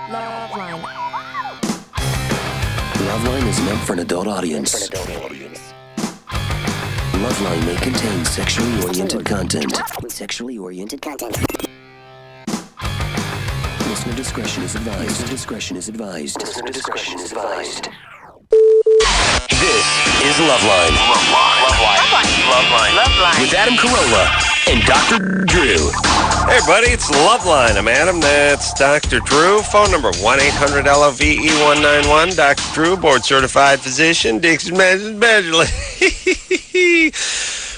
LoveLine. LoveLine is meant for an adult audience. LoveLine may contain sexually oriented content. Listener discretion is advised. This is LoveLine. LoveLine. With Adam Carolla and Dr. Drew. Hey, buddy, it's LoveLine. I'm Adam. That's Dr. Drew. Phone number 1-800-LOVE-191. Dr. Drew, board-certified physician, Dixon Medicine Specialist.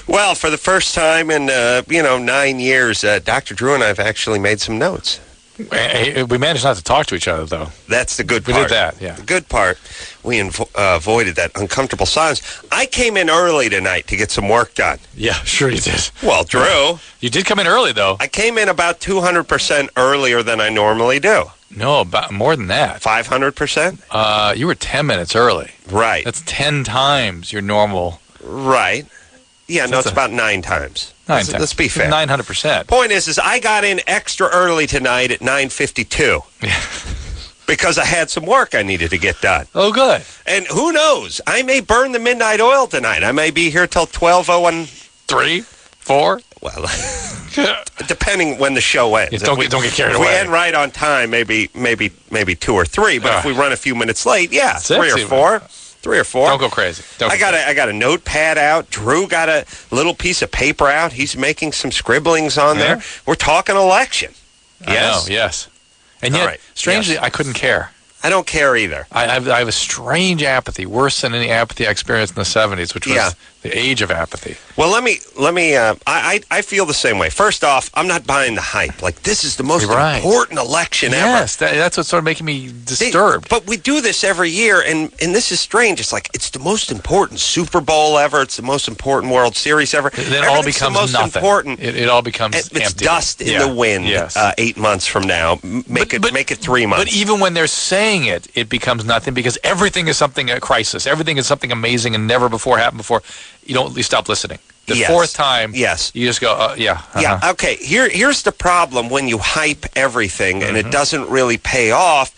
Well, for the first time in, 9 years, Dr. Drew and I have actually made some notes. We managed not to talk to each other, though. That's the good We part. did that, yeah. The good part, we avoided that uncomfortable silence. I came in early tonight to get some work done. Yeah, sure you did. Well, Drew. You did come in early, though. I came in about 200% earlier than I normally do. No, about more than that. 500%? You were 10 minutes early. Right. That's 10 times your normal. Right. Yeah, no, it's about 9 times. 9 times. Let's be fair. 900%. Point is I got in extra early tonight at 9:52 Yeah. because I had some work I needed to get done. Oh, good. And who knows? I may burn the midnight oil tonight. I may be here till 12:01. 3, 4. Well, depending when the show ends. Yeah, don't get carried If away. we end right on time, maybe 2 or 3. But if we run a few minutes late, yeah, 6 3 or 4. 3 or 4. Don't go crazy. I got a notepad out. Drew got a little piece of paper out. He's making some scribblings on there. We're talking election. I know, yes. And yet, right. strangely, Yes. I couldn't care. I don't care either. I have a strange apathy, worse than any apathy I experienced in the 70s, which was the age of apathy. Well, let me. I feel the same way. First off, I'm not buying the hype. Like, this is the most important election ever. Yes, that's what's sort of making me disturbed. But we do this every year, and this is strange. It's like it's the most important Super Bowl ever. It's the most important World Series ever. Then it all becomes the most nothing. Important. It all becomes It's empty. dust in the wind. Yes. 8 months from now, make it 3 months. But even when they're saying it becomes nothing because everything is something a crisis. Everything is something amazing and never before happened before. You stop listening. The fourth time, you just go, yeah. Yeah, okay. Here's the problem when you hype everything and it doesn't really pay off.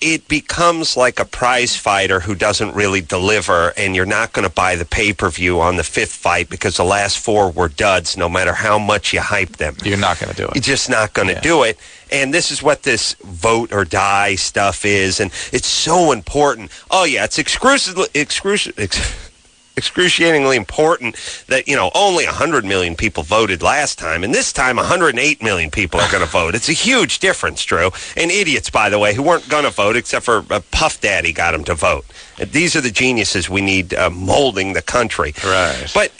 It becomes like a prize fighter who doesn't really deliver, and you're not going to buy the pay-per-view on the 5th fight because the last 4 were duds, no matter how much you hype them. You're not going to do it. You're just not going to do it. And this is what this vote or die stuff is, and it's so important. Oh, yeah, it's excruciatingly important that, only 100 million people voted last time, and this time 108 million people are going to vote. It's a huge difference, Drew. And idiots, by the way, who weren't going to vote except for Puff Daddy got them to vote. These are the geniuses we need molding the country. Right. But,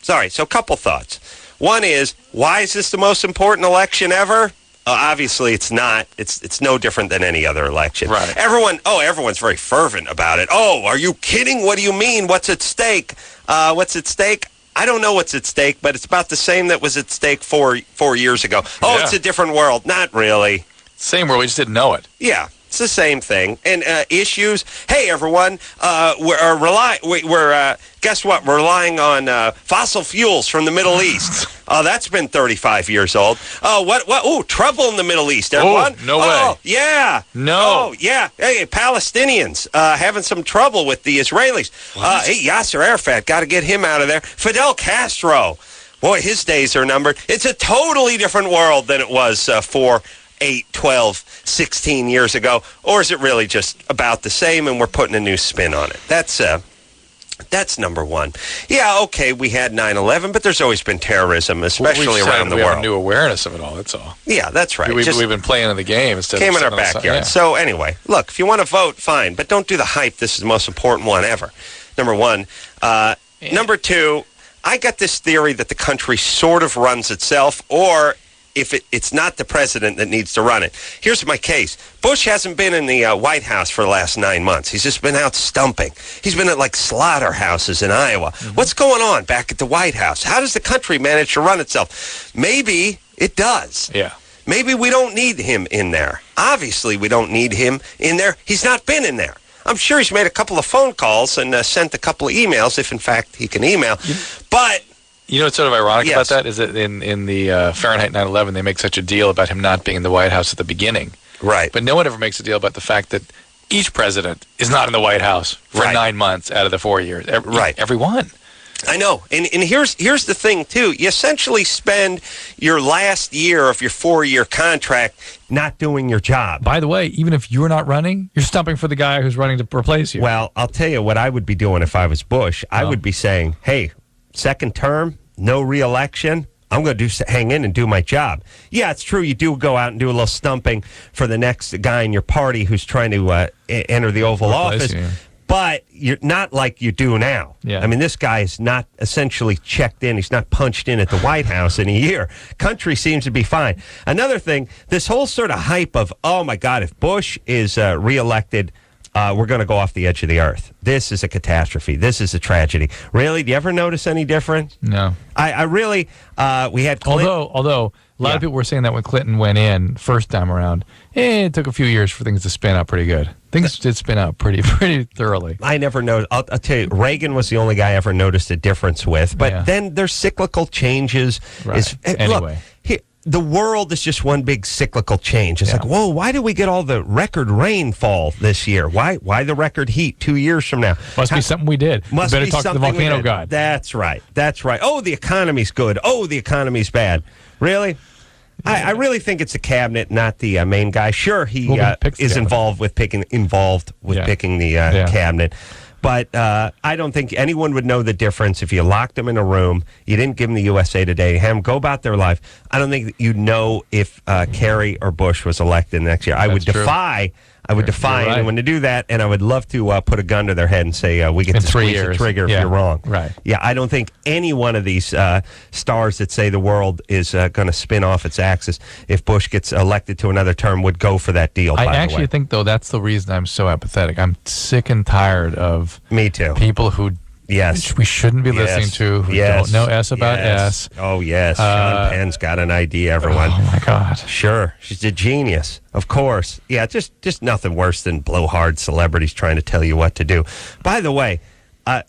so a couple thoughts. One is, why is this the most important election ever? Obviously, it's not. It's no different than any other election. Right. Everyone's very fervent about it. Oh, are you kidding? What do you mean? What's at stake? What's at stake? I don't know what's at stake, but it's about the same that was at stake 4 years ago. Oh, It's a different world. Not really. Same world. We just didn't know it. Yeah. It's the same thing. And issues. Hey, everyone, guess what? We're relying on fossil fuels from the Middle East. That's been 35 years old. What? Oh, trouble in the Middle East, everyone. Oh, no way. Oh, yeah. No. Oh, yeah. Hey, Palestinians having some trouble with the Israelis. Hey, Yasser Arafat, got to get him out of there. Fidel Castro. Boy, his days are numbered. It's a totally different world than it was 4, 8, 12, 16 years ago, or is it really just about the same and we're putting a new spin on it? That's number one. Yeah, okay, we had 9/11, but there's always been terrorism, especially around the we world. have a new awareness of it all, that's all. Yeah, that's right. We've been playing in the game instead came of in our backyard. So anyway, look, if you want to vote, fine, but don't do the hype. This is the most important one ever. Number one. Number two, I got this theory that the country sort of runs itself, or if it's not the president that needs to run it. Here's my case. Bush hasn't been in the White House for the last 9 months. He's just been out stumping. He's been at like slaughterhouses in Iowa. What's going on back at the White House? How does the country manage to run itself? Maybe it does. Yeah. Maybe we don't need him in there. Obviously, we don't need him in there. He's not been in there. I'm sure he's made a couple of phone calls and sent a couple of emails, if in fact he can email. But you know what's sort of ironic about that is that in the Fahrenheit 9/11, they make such a deal about him not being in the White House at the beginning. Right. But no one ever makes a deal about the fact that each president is not in the White House for 9 months out of the 4 years. Every one. I know. And here's the thing, too. You essentially spend your last year of your 4-year contract not doing your job. By the way, even if you're not running, you're stumping for the guy who's running to replace you. Well, I'll tell you what I would be doing if I was Bush. I would be saying, hey, second term, no re-election. I'm going to hang in and do my job. Yeah, it's true. You do go out and do a little stumping for the next guy in your party who's trying to enter the Oval Office. You. But you're not like you do now. Yeah. I mean, this guy is not essentially checked in. He's not punched in at the White House in a year. Country seems to be fine. Another thing, this whole sort of hype of, oh, my God, if Bush is reelected, we're going to go off the edge of the earth. This is a catastrophe. This is a tragedy. Really? Do you ever notice any difference? No. I really, we had Clinton. Although a lot of people were saying that when Clinton went in first time around, it took a few years for things to spin out pretty good. Things did spin out pretty thoroughly. I never noticed. I'll tell you, Reagan was the only guy I ever noticed a difference with. But then there's cyclical changes. Right. Anyway. Look, the world is just one big cyclical change. It's like, whoa, why did we get all the record rainfall this year? Why the record heat 2 years from now? Must be something we did. Must better be talk to the volcano god. That's right. Oh, the economy's good. Oh, the economy's bad. Really? I really think it's the cabinet, not the main guy. Sure, he is involved with picking the cabinet. But I don't think anyone would know the difference if you locked them in a room, you didn't give them the USA Today, have them go about their life. I don't think you'd know if Kerry or Bush was elected next year. I would defy anyone to do that, and I would love to put a gun to their head and say, we get to squeeze the trigger if you're wrong. Right. Yeah, I don't think any one of these stars that say the world is going to spin off its axis if Bush gets elected to another term would go for that deal, I actually think, though, that's the reason I'm so apathetic. I'm sick and tired of Me too. people who we shouldn't be listening to, who don't know S about S. Oh, yes. Sean Penn's got an idea, everyone. Oh, my God. Sure. She's a genius. Of course. Yeah, just nothing worse than blowhard celebrities trying to tell you what to do. By the way,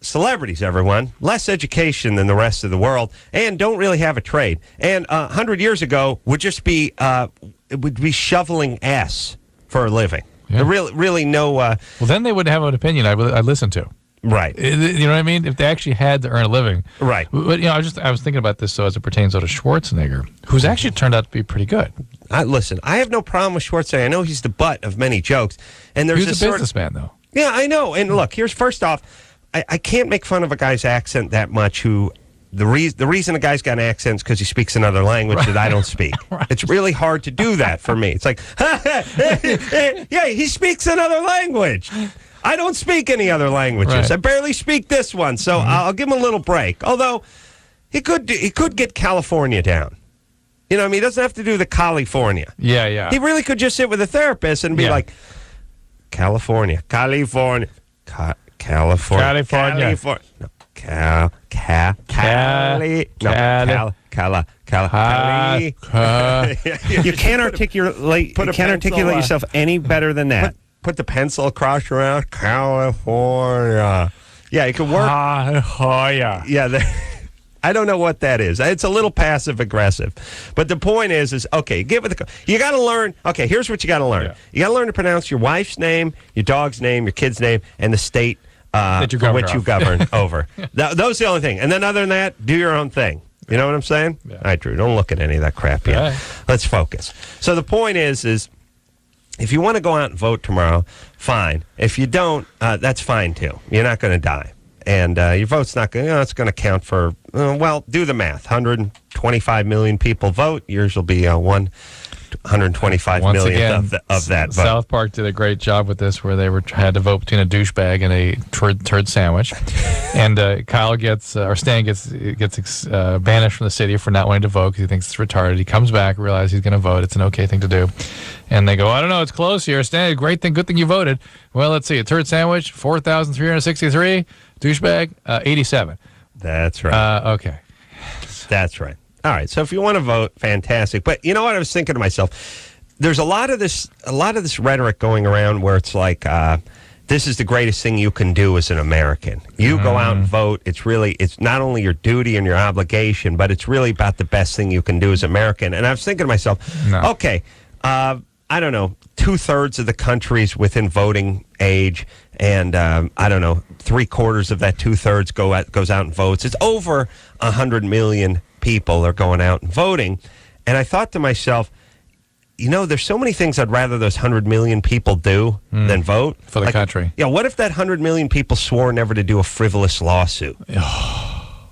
celebrities, everyone, less education than the rest of the world and don't really have a trade. And 100 years ago would just be shoveling ass for a living. Yeah. Really no... well, then they would have an opinion I'd listen to. Right. You know what I mean? If they actually had to earn a living. Right. But, I was thinking about this, as it pertains to Schwarzenegger, who's actually turned out to be pretty good. Listen, I have no problem with Schwarzenegger. I know he's the butt of many jokes. And there's He's a businessman, though. Yeah, I know. And look, first off, I can't make fun of a guy's accent that much who... The reason a guy's got an accent is because he speaks another language that I don't speak. Right. It's really hard to do that for me. It's like, yeah, he speaks another language. I don't speak any other languages. Right. I barely speak this one, so I'll give him a little break. Although he could get California down. You know what I mean? He doesn't have to do the California. Yeah. He really could just sit with a therapist and be like, California. California. No, You can't articulate yourself any better than that. Put the pencil across your mouth. California. Yeah, it could work. Yeah. I don't know what that is. It's a little passive aggressive. But the point is okay, you got to learn. Okay, here's what you got to learn. Yeah. You got to learn to pronounce your wife's name, your dog's name, your kid's name, and the state which you govern over. Those are the only thing. And then other than that, do your own thing. You know what I'm saying? Yeah. All right, Drew, don't look at any of that crap yet. Right. Let's focus. So the point is if you want to go out and vote tomorrow, fine. If you don't, that's fine too. You're not going to die. And your vote's not going to, it's going to count for, do the math. 125 million people vote. Yours will be 125 Once million again, of that vote. South Park did a great job with this, where they had to vote between a douchebag and a turd sandwich, and Stan gets banished from the city for not wanting to vote because he thinks it's retarded. He comes back, realizes he's going to vote. It's an okay thing to do, and they go, I don't know, it's close here. Stan, good thing you voted. Well, let's see, a turd sandwich, 4,363, douchebag, 87. That's right. Okay, that's right. All right, so if you want to vote, fantastic. But you know what? I was thinking to myself, there's a lot of this rhetoric going around where it's like, this is the greatest thing you can do as an American. You go out and vote. It's not only your duty and your obligation, but it's really about the best thing you can do as an American. And I was thinking to myself, okay, I don't know, 2/3 of the country's within voting age, and I don't know, 3/4 of that 2/3 goes out and votes. It's over 100 million people are going out and voting. And I thought to myself, there's so many things I'd rather those 100 million people do than vote. For the country. Yeah, what if that 100 million people swore never to do a frivolous lawsuit?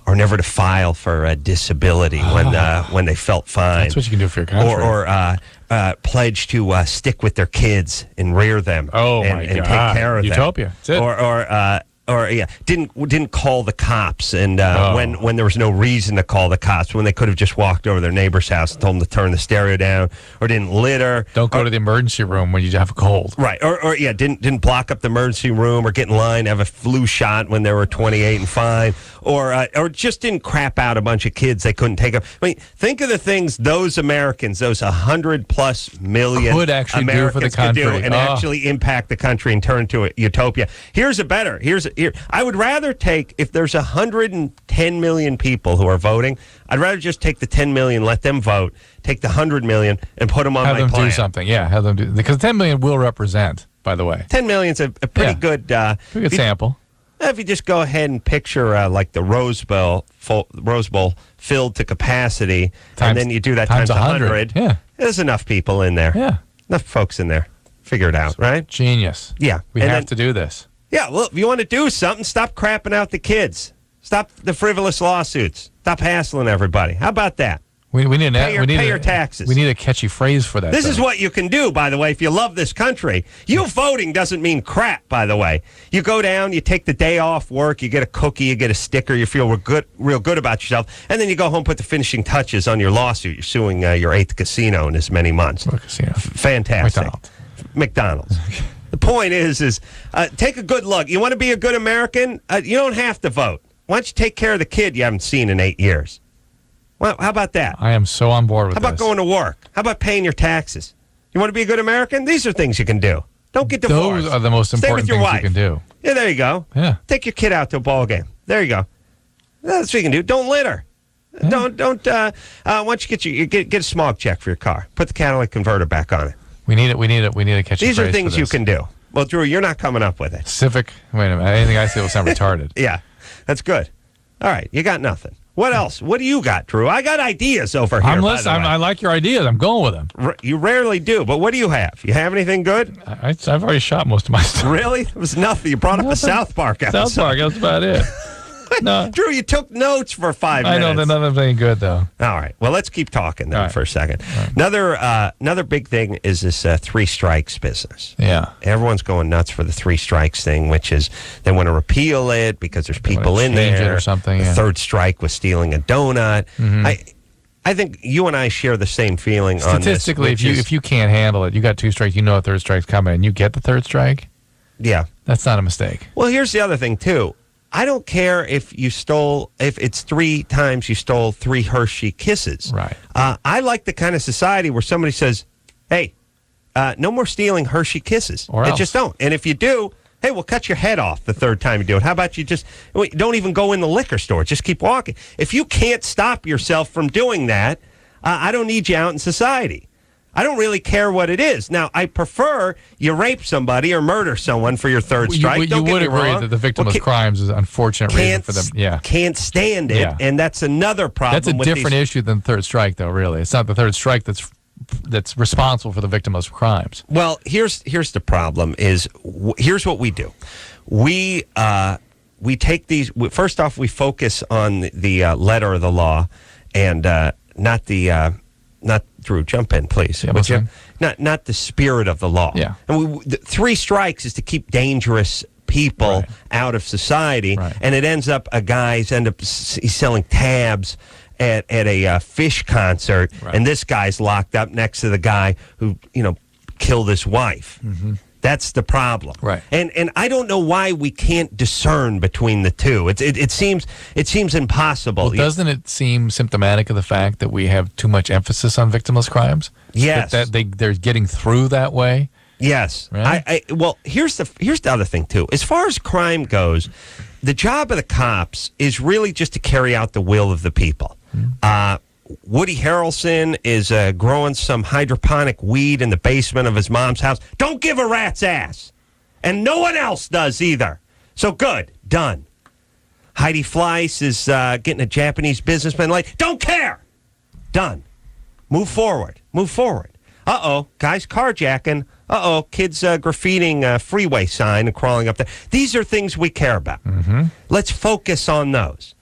Or never to file for a disability when they felt fine. That's what you can do for your country. Or pledge to stick with their kids and rear them and take care of Utopia. them. Or didn't call the cops and when there was no reason to call the cops, when they could have just walked over to their neighbor's house and told them to turn the stereo down, or didn't litter. Don't go to the emergency room when you have a cold. Right. Or didn't block up the emergency room or get in line, have a flu shot when they were 28 and fine, or just didn't crap out a bunch of kids they couldn't take up. I mean, think of the things those Americans, those 100+ million could actually Americans do for the country. could do and actually impact the country and turn to a utopia. Here, I would rather take, if there's 110 million people who are voting, I'd rather just take the 10 million, let them vote, take the 100 million, and put them on my plan. Have them do something, have them do, because 10 million will represent, by the way. 10 million's a pretty good sample. If you just go ahead and picture like the Rose Bowl filled to capacity, and then you do that times 100, there's enough people in there. Yeah. Enough folks in there. Figure it out, right? Genius. Yeah. We have to do this. Yeah, well, if you want to do something, stop crapping out the kids. Stop the frivolous lawsuits. Stop hassling everybody. How about that? We need pay your taxes. We need a catchy phrase for that. This is what you can do, by the way, if you love this country. You voting doesn't mean crap, by the way. You go down, you take the day off work, you get a cookie, you get a sticker, you feel real good about yourself, and then you go home, put the finishing touches on your lawsuit. You're suing your 8th casino in this many months. Casino. Fantastic. McDonald's. The point is take a good look. You want to be a good American? You don't have to vote. Why don't you take care of the kid you haven't seen in 8 years? Well, how about that? I am so on board with this. How about going to work? How about paying your taxes? You want to be a good American? These are things you can do. Don't get divorced. Those are the most important things you can do. Yeah, there you go. Yeah. Take your kid out to a ball game. There you go. That's what you can do. Don't litter. Yeah. Don't. Why don't you get a smog check for your car? Put the catalytic converter back on it. We need a catchy These phrase are things you can do. Well, Drew, you're not coming up with it. Wait a minute. Anything I say will sound retarded. Yeah, that's good. All right, you got nothing. What else? What do you got, Drew? I got ideas over here. I'm listening. I like your ideas. I'm going with them. You rarely do, but what do you have? You have anything good? I've already shot most of my stuff. Really? It was nothing. You brought up a South Park episode. South Park, that's about it. No. Drew, you took notes for 5 minutes. I know, they're not any good, though. All right. Well, let's keep talking then for a second. Right. Another big thing is this 3 strikes business. Yeah. Everyone's going nuts for the 3 strikes thing, which is they want to repeal it because there's people in there. Or something, the 3rd strike was stealing a donut. Mm-hmm. I think you and I share the same feeling on this. Statistically, if you can't handle it, you got 2 strikes, you know a 3rd strike's coming, and you get the 3rd strike, yeah, that's not a mistake. Well, here's the other thing, too. I don't care if it's 3 times you stole 3 Hershey Kisses. Right. I like the kind of society where somebody says, hey, no more stealing Hershey Kisses. Or else. Just don't. And if you do, hey, we'll cut your head off the 3rd time you do it. How about you just don't even go in the liquor store. Just keep walking. If you can't stop yourself from doing that, I don't need you out in society. I don't really care what it is. Now, I prefer you rape somebody or murder someone for your 3rd strike. You would agree that the victim of crimes is an unfortunate reason for them. Yeah. Can't stand it, and that's another problem. That's a different issue than 3rd strike, though, really. It's not the 3rd strike that's responsible for the victim of crimes. Well, here's the problem is here's what we do. We take these, first off, we focus on the letter of the law and not Drew, jump in, please. Yeah, not the spirit of the law. Yeah. And the 3 strikes is to keep dangerous people out of society, and it ends up he's selling tabs at a fish concert, and this guy's locked up next to the guy who killed his wife. Mm-hmm. That's the problem, right? And I don't know why we can't discern between the two. It seems impossible. Well, doesn't it seem symptomatic of the fact that we have too much emphasis on victimless crimes? Yes, that they're getting through that way. Yes, right? Well, here's the other thing too. As far as crime goes, the job of the cops is really just to carry out the will of the people. Mm-hmm. Woody Harrelson is growing some hydroponic weed in the basement of his mom's house. Don't give a rat's ass. And no one else does either. So good. Done. Heidi Fleiss is getting a Japanese businessman like, don't care. Done. Move forward. Move forward. Uh-oh, guys carjacking. Uh-oh, kids graffitiing a freeway sign and crawling up there. These are things we care about. Mm-hmm. Let's focus on those.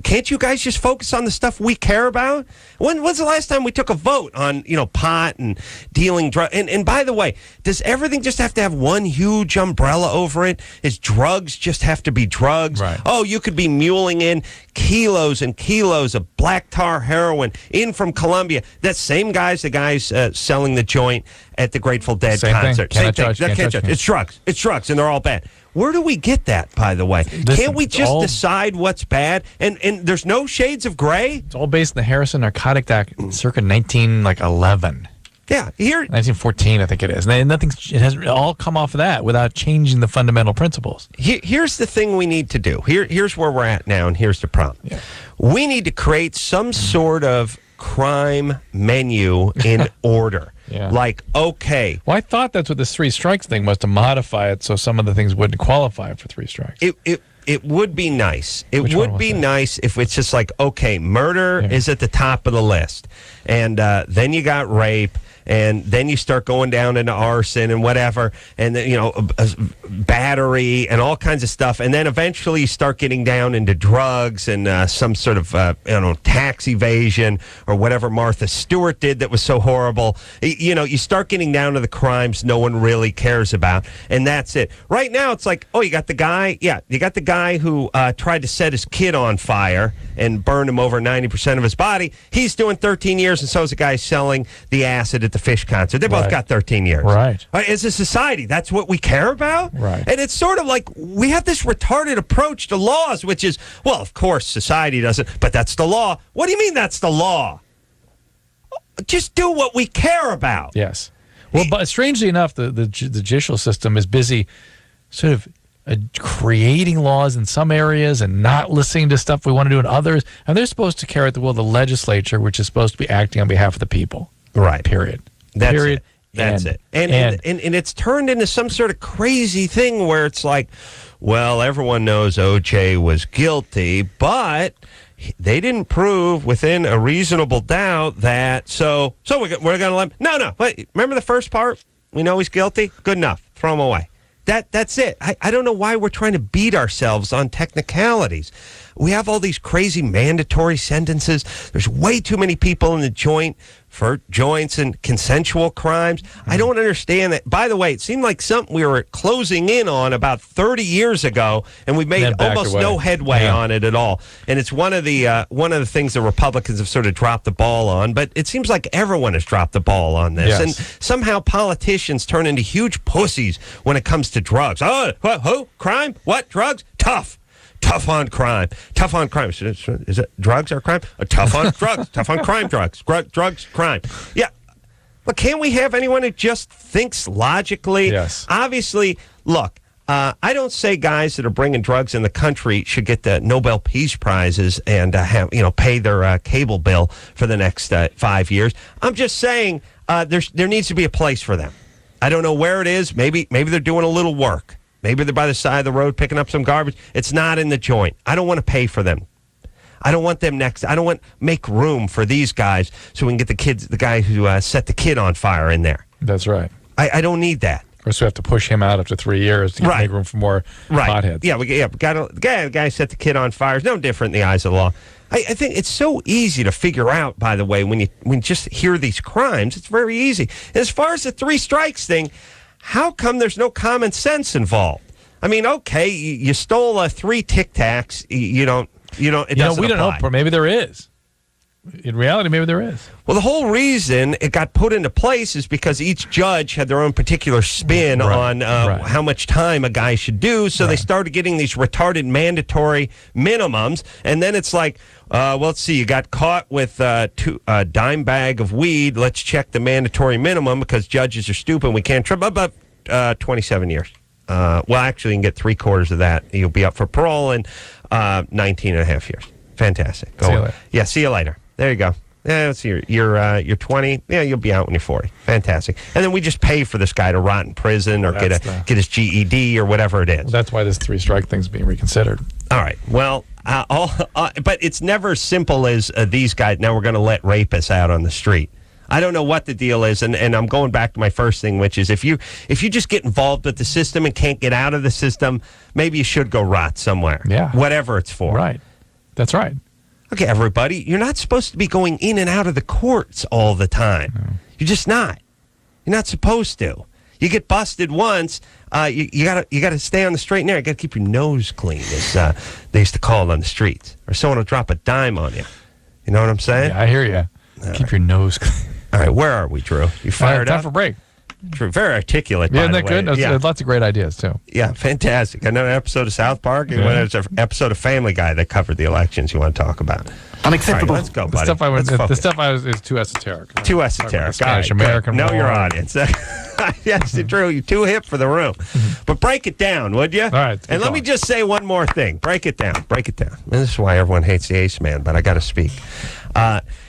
Can't you guys just focus on the stuff we care about? When's the last time we took a vote on, pot and dealing drugs? And by the way, does everything just have to have one huge umbrella over it? Is drugs just have to be drugs? Right. Oh, you could be muling in kilos and kilos of black tar heroin in from Colombia. That same the guys selling the joint at the Grateful Dead concert. Same thing. Can't judge. It's drugs. It's drugs, and they're all bad. Where do we get that, by the way? Can't we just decide what's bad? And there's no shades of gray? It's all based in the Harrison Narcotic Act circa 1911. Yeah, 1914, I think it is. And it has all come off of that without changing the fundamental principles. Here's the thing we need to do. Here's where we're at now, and here's the problem. Yeah. We need to create some sort of crime menu in order. Yeah. Like, okay. Well, I thought that's what this 3 strikes thing was, to modify it so some of the things wouldn't qualify for 3 strikes. It would be nice. It would be nice if it's just like, okay, murder is at the top of the list. And then you got rape. And then you start going down into arson and whatever, and then, battery and all kinds of stuff. And then eventually you start getting down into drugs and some sort of, tax evasion or whatever Martha Stewart did that was so horrible. You start getting down to the crimes no one really cares about, and that's it. Right now it's like, you got the guy who tried to set his kid on fire and burned him over 90% of his body. He's doing 13 years, and so is the guy selling the acid at the Fish concert. They both got 13 years. Right. As a society, that's what we care about? Right. And it's sort of like we have this retarded approach to laws, which is, well, of course, society doesn't, but that's the law. What do you mean that's the law? Just do what we care about. Yes. Well, but strangely enough, the judicial system is busy sort of creating laws in some areas and not listening to stuff we want to do in others. And they're supposed to carry out the will of the legislature, which is supposed to be acting on behalf of the people. Right. Period. That's it. And it's turned into some sort of crazy thing where it's like, well, everyone knows O.J. was guilty, but they didn't prove within a reasonable doubt that, so we're going to let him. No. Wait, remember the first part? We know he's guilty? Good enough. Throw him away. That's it. I don't know why we're trying to beat ourselves on technicalities. We have all these crazy mandatory sentences. There's way too many people in the joint for joints and consensual crimes. I don't understand that. By the way, it seemed like something we were closing in on about 30 years ago, and we made almost no headway on it at all. And it's one of the things the Republicans have sort of dropped the ball on. But it seems like everyone has dropped the ball on this. Yes. And somehow politicians turn into huge pussies when it comes to drugs. Oh, who? Crime? What? Drugs? Tough on crime. Tough on crime. Is it drugs are crime? Tough on drugs. Tough on crime. Drugs, crime. Yeah. But can't we have anyone who just thinks logically? Yes. Obviously, look, I don't say guys that are bringing drugs in the country should get the Nobel Peace Prizes and pay their cable bill for the next 5 years. I'm just saying there needs to be a place for them. I don't know where it is. Maybe they're doing a little work. Maybe they're by the side of the road picking up some garbage. It's not in the joint. I don't want to pay for them. I don't want them next. I don't want make room for these guys so we can get the guy who set the kid on fire in there. That's right. I don't need that. Of course, we have to push him out after 3 years to make room for more potheads. Yeah, the guy set the kid on fire is no different in the eyes of the law. I think it's so easy to figure out, by the way, when you just hear these crimes. It's very easy. And as far as the 3 strikes thing, how come there's no common sense involved? I mean, okay, you stole 3 Tic Tacs. It doesn't we don't apply. know. Maybe there is. In reality, maybe there is. Well, the whole reason it got put into place is because each judge had their own particular spin on how much time a guy should do. So they started getting these retarded mandatory minimums. And then it's like, let's see, you got caught with a dime bag of weed. Let's check the mandatory minimum because judges are stupid. We can't trip about 27 years. Well, actually, you can get 3/4 of that. You'll be up for parole in 19 and a half years. Fantastic. See you later. Yeah, see you later. There you go. Yeah, let's see, you're 20. Yeah, you'll be out when you're 40. Fantastic. And then we just pay for this guy to rot in prison or get his GED or whatever it is. Well, that's why this 3-strike thing's being reconsidered. All right. Well, but it's never as simple as these guys. Now we're going to let rapists out on the street. I don't know what the deal is, and I'm going back to my first thing, which is if you just get involved with the system and can't get out of the system, maybe you should go rot somewhere. Yeah. Whatever it's for. Right. That's right. Okay, everybody, you're not supposed to be going in and out of the courts all the time. No. You're just not. You're not supposed to. You get busted once, you gotta stay on the straight and narrow. You gotta keep your nose clean, as they used to call it on the streets, or someone will drop a dime on you. You know what I'm saying? Yeah, I hear you. Keep your nose clean. All right, where are we, Drew? You fired up? Time for break. Drew, very articulate. Yeah, by isn't the that way. good? Yeah. Lots of great ideas too. Yeah, fantastic. Another episode of South Park. And there's an episode of Family Guy that covered the elections you want to talk about. Unacceptable. Right, let's go, buddy. The stuff I was is too esoteric. Too esoteric. Spanish American. Know your audience. Yes, Drew, you're too hip for the room. But break it down, would you? All right. And let me just say one more thing. Break it down. Break it down. And this is why everyone hates the Ace Man, but I got to speak.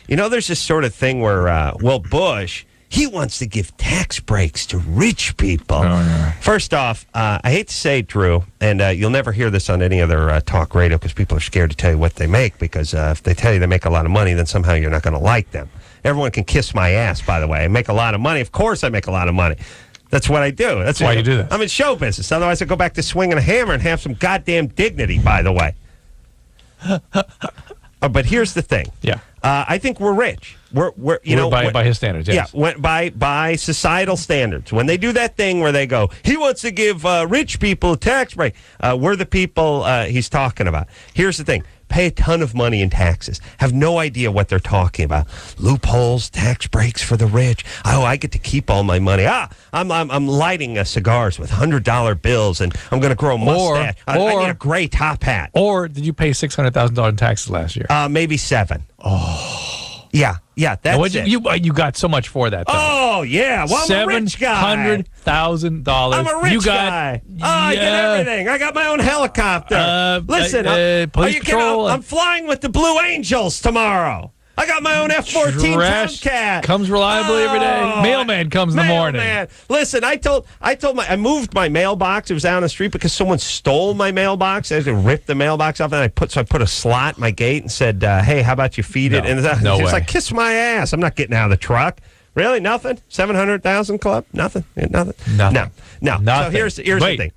There's this sort of thing where, Bush, he wants to give tax breaks to rich people. Oh, yeah. First off, I hate to say it, Drew, and you'll never hear this on any other talk radio because people are scared to tell you what they make because if they tell you they make a lot of money, then somehow you're not going to like them. Everyone can kiss my ass, by the way. I make a lot of money. Of course I make a lot of money. That's what I do. That's why you do this. I'm in show business. Otherwise, I go back to swinging a hammer and have some goddamn dignity, by the way. But here's the thing. Yeah. I think we're rich. We're by his standards. Yes. Yeah, by societal standards. When they do that thing where they go, he wants to give rich people a tax break. We're the people he's talking about. Here's the thing. Pay a ton of money in taxes. Have no idea what they're talking about. Loopholes, tax breaks for the rich. Oh, I get to keep all my money. I'm lighting cigars with $100 bills, and I'm going to grow a mustache. I need a gray top hat. Or did you pay $600,000 in taxes last year? Maybe 7. Oh. Yeah, that's it. You got so much for that, though. Oh, yeah. Well, I'm a rich guy. $700,000. I'm a rich guy. I get everything. I got my own helicopter. Listen, police patrol. I'm flying with the Blue Angels tomorrow. I got my own F-14 Tomcat. Comes reliably every day. Mailman comes in the morning. Listen, I moved my mailbox. It was out on the street because someone stole my mailbox. I had to rip the mailbox off, and I put a slot in my gate and said, "Hey, how about you feed it?" And it's like, kiss my ass. I'm not getting out of the truck. Really, nothing. 700,000 club. Nothing. No. So here's the thing.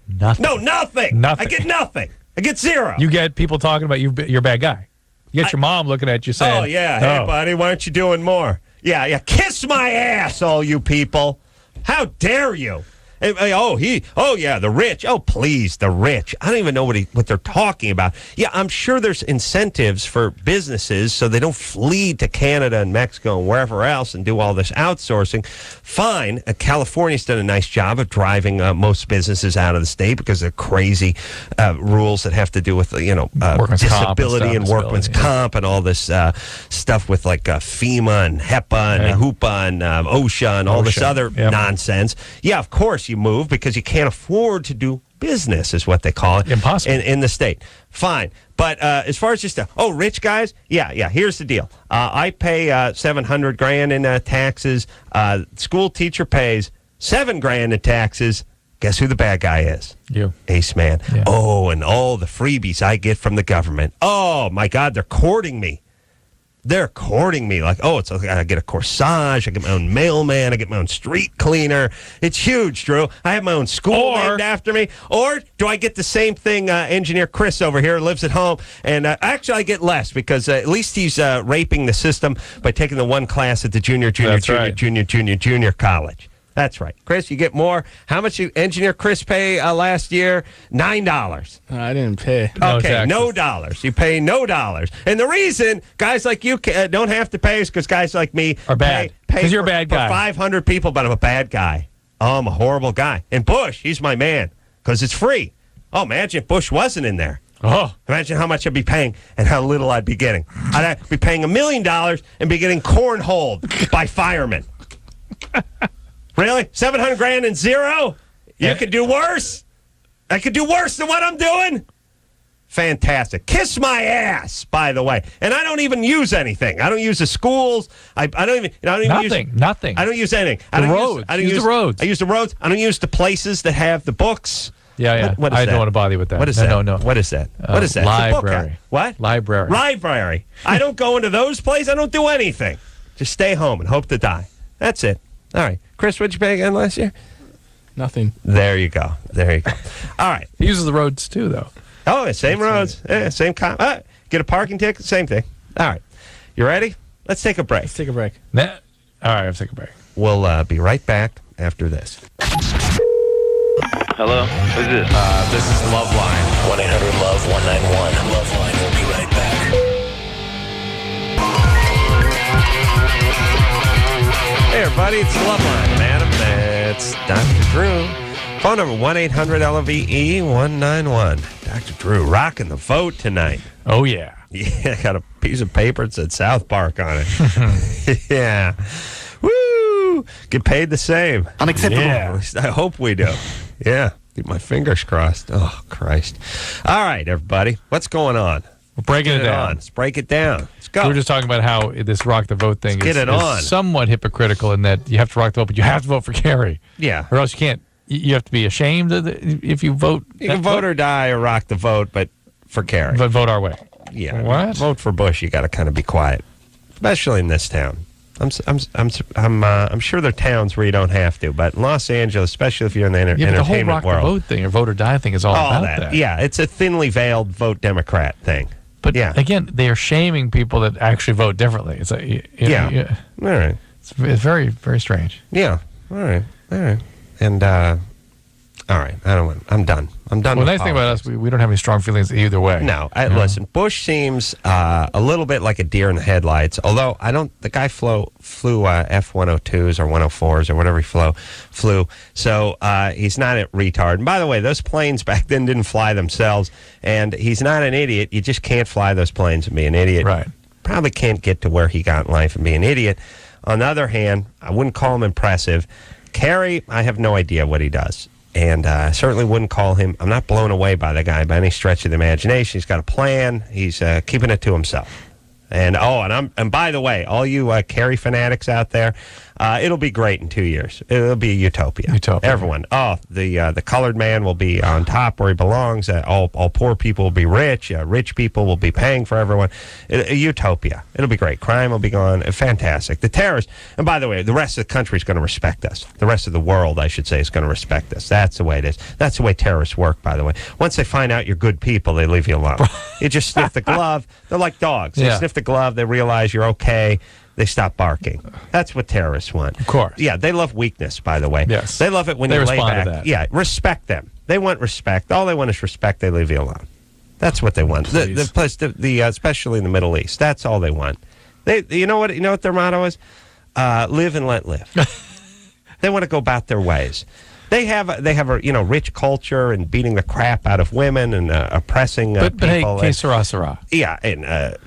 Nothing. No, nothing. I get nothing. I get 0. You get people talking about you're a bad guy. You get your mom looking at you saying, "Oh, yeah, hey, buddy, why aren't you doing more?" Yeah, kiss my ass, all you people. How dare you? The rich. Oh, please, the rich. I don't even know what they're talking about. Yeah, I'm sure there's incentives for businesses so they don't flee to Canada and Mexico and wherever else and do all this outsourcing. Fine. California's done a nice job of driving most businesses out of the state because of crazy rules that have to do with disability and workman's comp and all this stuff with like FEMA and HEPA and HOOPA and OSHA and all this other nonsense. Yeah, of course you move because you can't afford to do business is what they call it. Impossible. In the state. Fine. But as far as just, rich guys? Yeah, here's the deal. I pay $700,000 in taxes. School teacher pays $7,000 in taxes. Guess who the bad guy is? You. Ace Man. Yeah. Oh, and all the freebies I get from the government. Oh, my God, they're courting me. They're courting me like, I get a corsage, I get my own mailman, I get my own street cleaner. It's huge, Drew. I have my own school named after me. Or do I get the same thing? Engineer Chris over here lives at home, and actually I get less because at least he's raping the system by taking the one class at the junior college. That's right. Chris, you get more. How much did Engineer Chris pay last year? $9. I didn't pay. Okay, no dollars. You pay no dollars. And the reason guys like you don't have to pay is because guys like me are bad. Because you're a bad guy. For 500 people, but I'm a bad guy. Oh, I'm a horrible guy. And Bush, he's my man because it's free. Oh, imagine if Bush wasn't in there. Oh. Imagine how much I'd be paying and how little I'd be getting. I'd be paying $1 million and be getting cornholed by firemen. Really? $700,000 and 0? You could do worse? I could do worse than what I'm doing? Fantastic. Kiss my ass, by the way. And I don't even use anything. I don't use the schools. I don't even Nothing. I don't use anything. The roads. Use the roads. I use the roads. I don't use the places that have the books. Yeah. What is I that? don't want to bother you with that. What is that? No. What is that? What is that? Library. What? Library. I don't go into those places. I don't do anything. Just stay home and hope to die. That's it. All right. Chris, what'd you pay again last year? Nothing. There you go. All right. He uses the roads too, though. Oh, yeah, same roads. Yeah, same get a parking ticket, same thing. All right. You ready? Let's take a break. Let's take a break. All right, let's take a break. We'll be right back after this. Hello? Who's this? This is LoveLine. 1-800-LOVE-191. LoveLine will be right back. Hey, everybody, it's LoveLine, madam. That's Dr. Drew. Phone number 1-800-LOVE-191. Dr. Drew rocking the vote tonight. Oh, yeah. Yeah, I got a piece of paper that said South Park on it. Yeah. Woo! Get paid the same. Unacceptable. Yeah, at least I hope we do. Yeah. Keep my fingers crossed. Oh, Christ. All right, everybody. What's going on? We're breaking it down. Let's break it down. Let's go. We were just talking about how this rock the vote thing is somewhat hypocritical in that you have to rock the vote, but you have to vote for Kerry. Yeah. Or else you can't. You have to be ashamed if you vote. You can vote or die or rock the vote, but for Kerry. But vote our way. Yeah. What? Vote for Bush. You got to kind of be quiet, especially in this town. I'm sure there are towns where you don't have to, but in Los Angeles, especially if you're in the Yeah, but the whole entertainment rock world, the vote thing or vote or die thing is all about that. Yeah, it's a thinly veiled vote Democrat thing. But yeah, again, they are shaming people that actually vote differently. It's like, yeah. All right. It's very, very strange. Yeah. All right. And all right. I'm done. I'm done. Well, the with nice thing about us, we don't have any strong feelings either way. No. Listen, Bush seems a little bit like a deer in the headlights. Although the guy flew F-102s or 104s or whatever he flew. So he's not a retard. And by the way, those planes back then didn't fly themselves. And he's not an idiot. You just can't fly those planes and be an idiot. Right. Probably can't get to where he got in life and be an idiot. On the other hand, I wouldn't call him impressive. Kerry, I have no idea what he does. And I certainly wouldn't call him. I'm not blown away by the guy by any stretch of the imagination. He's got a plan. He's keeping it to himself. And by the way, all you Kerry fanatics out there, it'll be great in 2 years. It'll be a utopia. Everyone. The colored man will be on top where he belongs. All poor people will be rich. Rich people will be paying for everyone. A utopia. It'll be great. Crime will be gone. Fantastic. The terrorists. And by the way, the rest of the country is going to respect us. The rest of the world, I should say, is going to respect us. That's the way it is. That's the way terrorists work, by the way. Once they find out you're good people, they leave you alone. You just sniff the glove. They're like dogs. They sniff the glove. They realize you're okay. They stop barking. That's what terrorists want. Of course. Yeah, they love weakness, by the way. Yes. They love it when you lay back. To that. Yeah, respect them. They want respect. All they want is respect. They leave you alone. That's what they want. The place, especially in the Middle East. That's all they want. You know what their motto is? Live and let live. They want to go about their ways. They have a rich culture and beating the crap out of women and oppressing but people. Hey, sarah. Yeah, and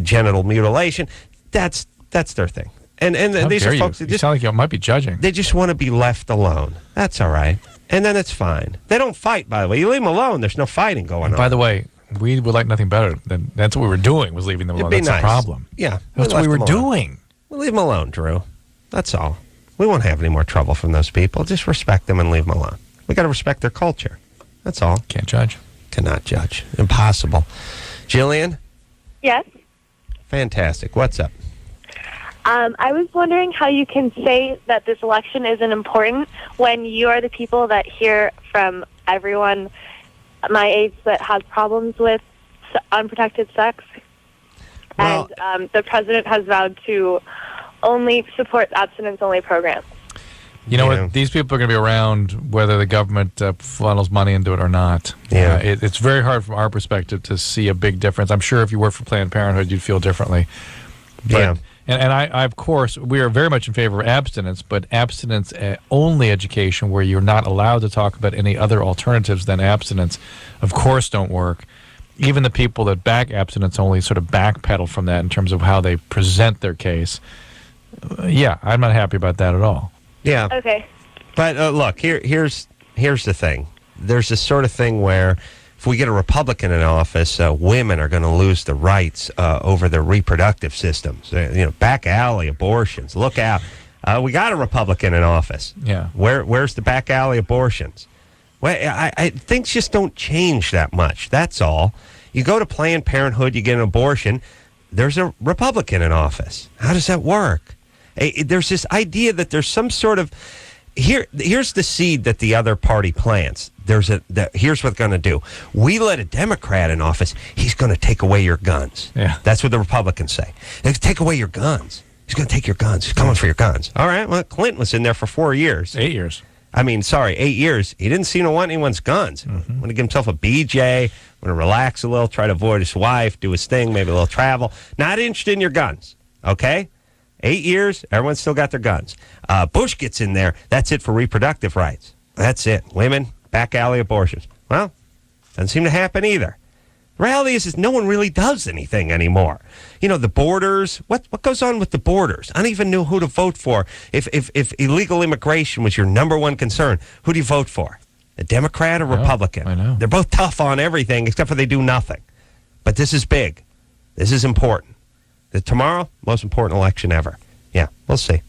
genital mutilation. That's their thing. And these are folks. You sound like you might be judging. They just want to be left alone. That's all right. And then it's fine. They don't fight, by the way. You leave them alone, there's no fighting going on. By the way, we would like nothing better than that's what we were doing, was leaving them alone. That's nice. the problem. Yeah. That's what we were doing. We'll leave them alone, Drew. That's all. We won't have any more trouble from those people. Just respect them and leave them alone. We got to respect their culture. That's all. Can't judge. Cannot judge. Impossible. Jillian? Yes. Fantastic. What's up? I was wondering how you can say that this election isn't important when you are the people that hear from everyone my age that has problems with unprotected sex. Well, and the president has vowed to only support abstinence-only programs. You know what? These people are going to be around whether the government funnels money into it or not. Yeah. It's very hard from our perspective to see a big difference. I'm sure if you work for Planned Parenthood, you'd feel differently. But, and I, of course, we are very much in favor of abstinence, but abstinence-only education where you're not allowed to talk about any other alternatives than abstinence, of course, don't work. Even the people that back abstinence only sort of backpedal from that in terms of how they present their case. Yeah, I'm not happy about that at all. Yeah. Okay. But look, here's the thing. There's this sort of thing where if we get a Republican in office, women are going to lose the rights over their reproductive systems. Back alley abortions. Look out. We got a Republican in office. Yeah. Where's the back alley abortions? Well, things just don't change that much. That's all. You go to Planned Parenthood, you get an abortion. There's a Republican in office. How does that work? There's this idea that there's some sort of here's the seed that the other party plants. Here's what they're going to do. We let a Democrat in office. He's going to take away your guns. Yeah. That's what the Republicans say. They take away your guns. He's going to take your guns. He's coming for your guns. All right. Well, Clinton was in there for 4 years. 8 years. 8 years. He didn't seem to want anyone's guns. Want to give himself a BJ, want to relax a little, try to avoid his wife, do his thing, maybe a little travel. Not interested in your guns, okay? 8 years, everyone's still got their guns. Bush gets in there, that's it for reproductive rights. That's it. Women, back alley abortions. Well, doesn't seem to happen either. The reality is no one really does anything anymore. The borders, what goes on with the borders? I don't even know who to vote for. If illegal immigration was your number one concern, who do you vote for? A Democrat or Republican? I know. They're both tough on everything except for they do nothing. But this is big. This is important. Tomorrow, most important election ever. Yeah, we'll see.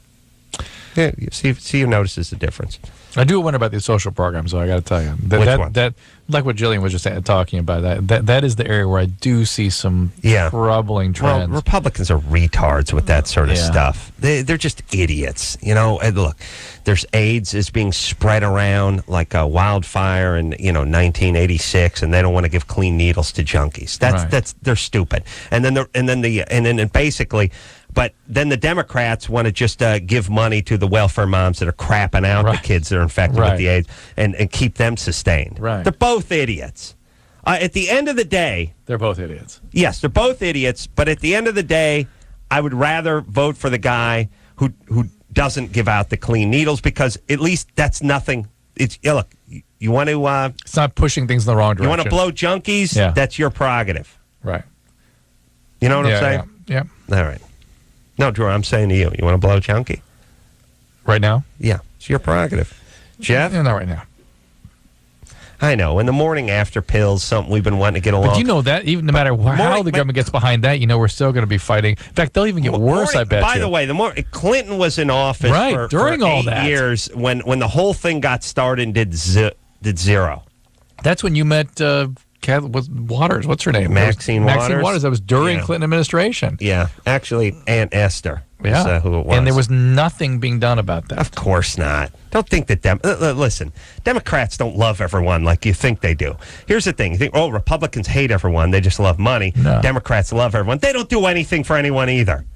Yeah, see who notices the difference. I do wonder about these social programs, though. I got to tell you, Which one? That like what Jillian was just talking about. That is the area where I do see some troubling trends. Well, Republicans are retards with that sort of stuff. They're just idiots, And look, there's AIDS is being spread around like a wildfire in 1986, and they don't want to give clean needles to junkies. They're stupid. And then basically. But then the Democrats want to just give money to the welfare moms that are crapping out the kids that are infected with the AIDS and keep them sustained. Right. They're both idiots. At the end of the day... They're both idiots. Yes, they're both idiots, but at the end of the day, I would rather vote for the guy who doesn't give out the clean needles because at least that's nothing... Look, you want to... it's not pushing things in the wrong direction. You want to blow junkies? Yeah. That's your prerogative. Right. You know what I'm saying? Yeah. All right. No, Drew, I'm saying to you, you want to blow a junkie? Right now? Yeah, it's your prerogative. Jeff? Yeah, not right now. I know. In the morning after pills, something we've been wanting to get along. But you know that, even no matter how the government gets behind that, we're still going to be fighting. In fact, they'll even get worse, I bet. By the way, Clinton was in office during for all 8 that years when the whole thing got started and did zero. That's when you met Waters. What's her name? Maxine Waters. That was during Clinton administration. Yeah. Actually, Aunt Esther is who it was. And there was nothing being done about that. Of course not. Don't think that listen, Democrats don't love everyone like you think they do. Here's the thing. You think, Republicans hate everyone. They just love money. No. Democrats love everyone. They don't do anything for anyone either.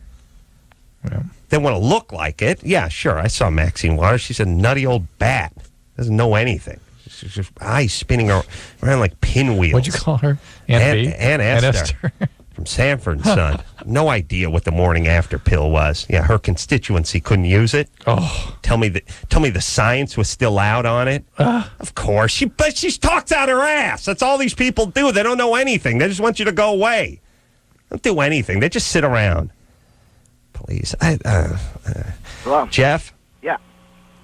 Yeah. They want to look like it. Yeah, sure. I saw Maxine Waters. She's a nutty old bat. Doesn't know anything. She's just eyes spinning around like pinwheels. What'd you call her? Aunt Esther. From Sanford and Son. No idea what the morning after pill was. Yeah, her constituency couldn't use it. Oh, tell me the science was still out on it. Of course, she talks out her ass. That's all these people do. They don't know anything. They just want you to go away. They don't do anything. They just sit around. Please, Hello. Jeff. Yeah.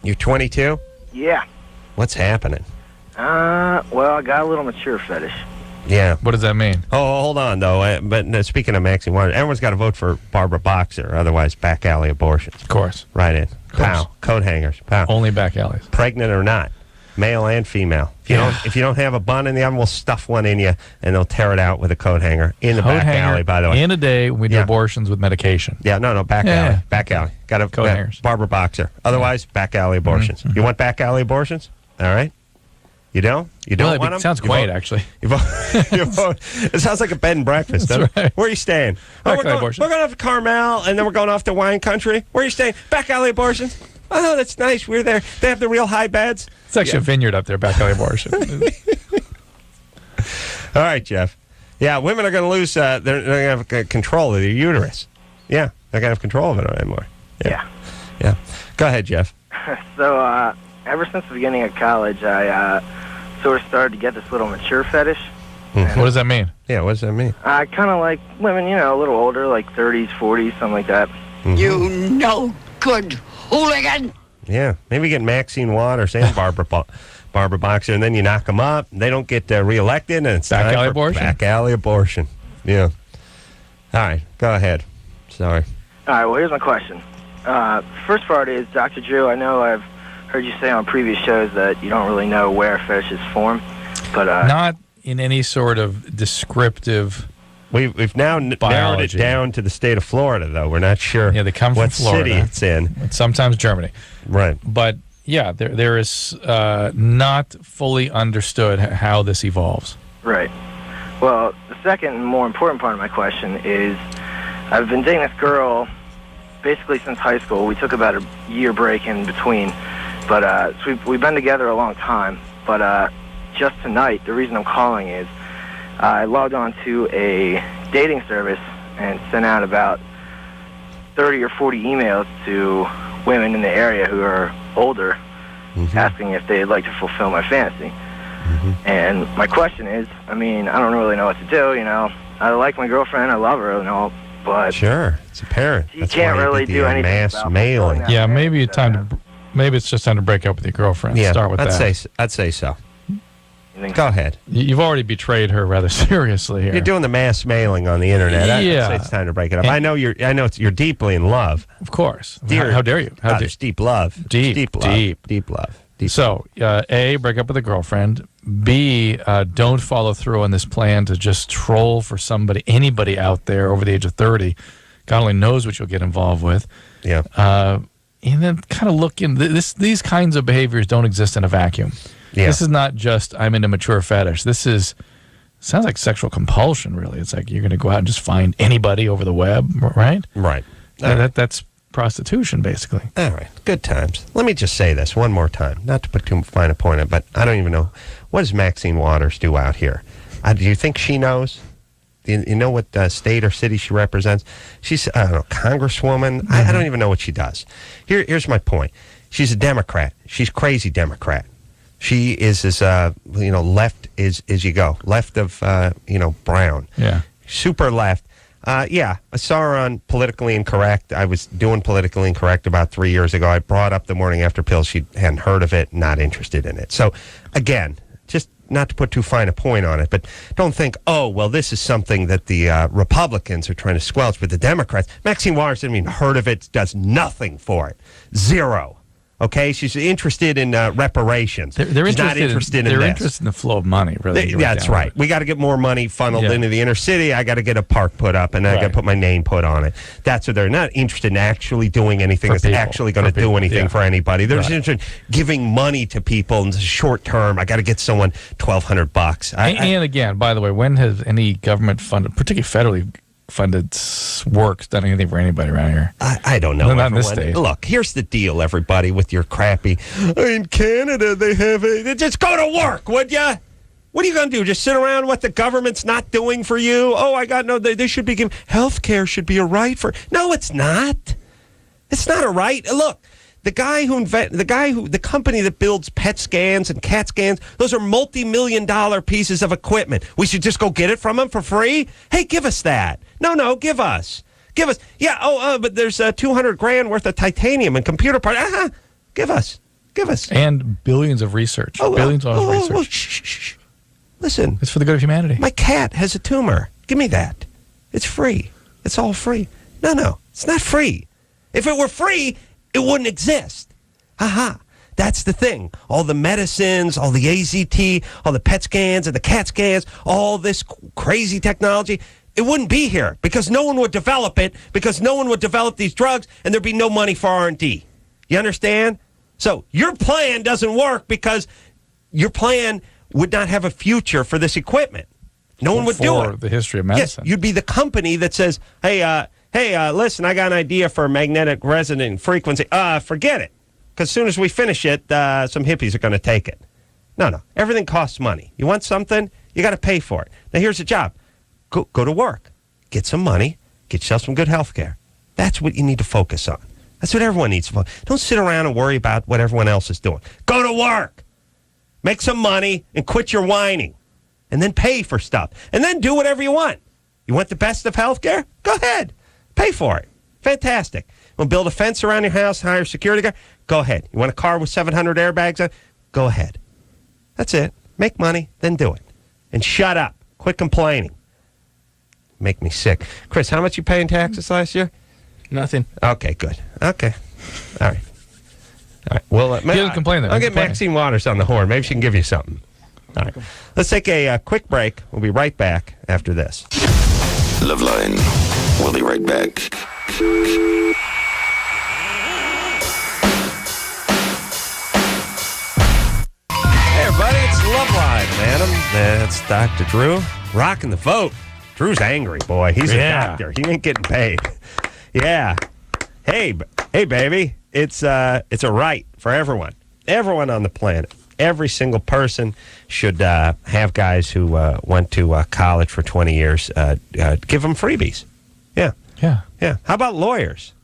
You're 22. Yeah. What's happening? Well, I got a little mature fetish. Yeah. what does that mean? Oh, hold on, though. But speaking of Maxine Waters, everyone's got to vote for Barbara Boxer, otherwise back alley abortions. Of course. Right in. Pow. Coat hangers. Pow. Only back alleys. Pregnant or not. Male and female. If you don't have a bun in the oven, we'll stuff one in you, and they'll tear it out with a coat hanger in the back alley, by the way. In a day when we do abortions with medication. Yeah, no, back alley. Back alley. Got a coat hangers. Barbara Boxer. Otherwise, back alley abortions. You want back alley abortions? All right. You don't? You don't want them? It sounds quaint, actually. You vote. It sounds like a bed and breakfast. That's right. Where are you staying? We're going off to Carmel, and then we're going off to wine country. Where are you staying? Back alley abortions? Oh, that's nice. We're there. They have the real high beds. It's actually a vineyard up there, back alley abortion. All right, Jeff. Yeah, women are going to lose, they're going to have control of their uterus. Yeah, they're going to have control of it anymore. Yeah. Go ahead, Jeff. So, ever since the beginning of college, I sort of started to get this little mature fetish. What does that mean? Yeah, what does that mean? I kind of like women, a little older, like 30s, 40s, something like that. Mm-hmm. You no good hooligan. Yeah, maybe get Maxine Waters and Barbara Boxer, and then you knock them up. And they don't get reelected, and it's Back time alley for abortion? Back alley abortion. Yeah. All right, go ahead. Sorry. All right, well, here's my question. First part is, Dr. Drew, I know I've heard you say on previous shows that you don't really know where fetishes form, but... Not in any sort of descriptive... We've now narrowed it down to the state of Florida, though. We're not sure they come from what Florida. city it's in. And sometimes Germany. Right. But, yeah, there is not fully understood how this evolves. Right. Well, the second and more important part of my question is, I've been dating this girl basically since high school. We took about a year break in between, but so we've been together a long time. But just tonight, the reason I'm calling is I logged on to a dating service and sent out about 30 or 40 emails to women in the area who are older, asking if they'd like to fulfill my fantasy. And my question is, I mean, I don't really know what to do, you know. I like my girlfriend, I love her and all, but... Sure, it's apparent. You can't really do anything mass about mailing. Yeah, maybe it's just time to break up with your girlfriend. Yeah, Start with that. I'd say so. Go ahead. You've already betrayed her rather seriously here. You're doing the mass mailing on the internet. Yeah. I'd say it's time to break it up. I know you're deeply in love. Of course. Dear, how dare you? How dare there's deep love. Deep love. So, A, break up with a girlfriend. B, don't follow through on this plan to just troll for anybody out there over the age of 30. God only knows what you'll get involved with. Yeah. And then kind of look in. These kinds of behaviors don't exist in a vacuum. Yeah. This is not just I'm into mature fetish. Sounds like sexual compulsion, really. It's like you're going to go out and just find anybody over the web, right? Right. That's prostitution, basically. All right. Good times. Let me just say this one more time, not to put too fine a point on it, but I don't even know. What does Maxine Waters do out here? Do you think she knows? Do you know what state or city she represents? She's, I don't know, congresswoman. I don't even know what she does. Here's my point. She's a Democrat. She's crazy Democrat. She is as left as you go, left of Brown. Yeah, super left. I saw her on Politically Incorrect. I was doing Politically Incorrect about 3 years ago. I brought up the Morning After pill. She hadn't heard of it, not interested in it. So again, just not to put too fine a point on it, but don't think, oh, well, this is something that the Republicans are trying to squelch with the Democrats. Maxine Waters didn't even heard of it, does nothing for it. Zero. Okay, she's interested in reparations. She's not interested in this. They're interested in the flow of money, really. That's right. We got to get more money funneled into the inner city. I got to get a park put up, and I got to put my name put on it. That's what they're not interested in actually doing anything that's actually going to do anything for anybody. They're just interested in giving money to people in the short term. I got to get someone $1,200. And again, by the way, when has any government funded, particularly federally funded works done anything for anybody around here? I don't know. Not in this state. Look, here's the deal, everybody, with your crappy, in Canada, they have just go to work, would ya? What are you going to do? Just sit around what the government's not doing for you? Oh, they should be giving, health care should be a right for, no, it's not. It's not a right. Look, the company that builds PET scans and CAT scans, those are multi-million-dollar pieces of equipment. We should just go get it from them for free? Hey, give us that. No, give us. Yeah, but there's $200,000 worth of titanium and computer parts. Give us. And billions of research. Billions of research. Shh. Listen. It's for the good of humanity. My cat has a tumor. Give me that. It's free. It's all free. No, it's not free. If it were free, it wouldn't exist. That's the thing. All the medicines, all the AZT, all the PET scans and the CAT scans, all this crazy technology, it wouldn't be here because no one would develop it, because no one would develop these drugs, and there'd be no money for R&D. You understand? So your plan doesn't work because your plan would not have a future for this equipment. No one would do it. For the history of medicine. Yes, you'd be the company that says, hey, listen, I got an idea for a magnetic resonant frequency. Forget it. Because as soon as we finish it, some hippies are going to take it. No. Everything costs money. You want something, you got to pay for it. Now, here's the job. Go to work. Get some money. Get yourself some good health care. That's what you need to focus on. That's what everyone needs to focus on. Don't sit around and worry about what everyone else is doing. Go to work. Make some money and quit your whining. And then pay for stuff. And then do whatever you want. You want the best of health care? Go ahead. Pay for it. Fantastic. Want to build a fence around your house, hire a security guard? Go ahead. You want a car with 700 airbags on? Go ahead. That's it. Make money, then do it. And shut up. Quit complaining. Make me sick. Chris, how much you pay in taxes last year? Nothing. Okay, good. Okay. All right. All right. Well, he doesn't complain then. I'll get Maxine Waters on the horn. Maybe she can give you something. All right. Let's take a quick break. We'll be right back after this. LoveLine. We'll be right back. Hey, everybody. It's LoveLine, Adam. That's Dr. Drew. Rocking the vote. Drew's angry, boy. He's a doctor. He ain't getting paid. Yeah. Hey, baby. It's a right for everyone. Everyone on the planet. Every single person should have guys who went to college for 20 years give them freebies. Yeah. Yeah. Yeah. How about lawyers?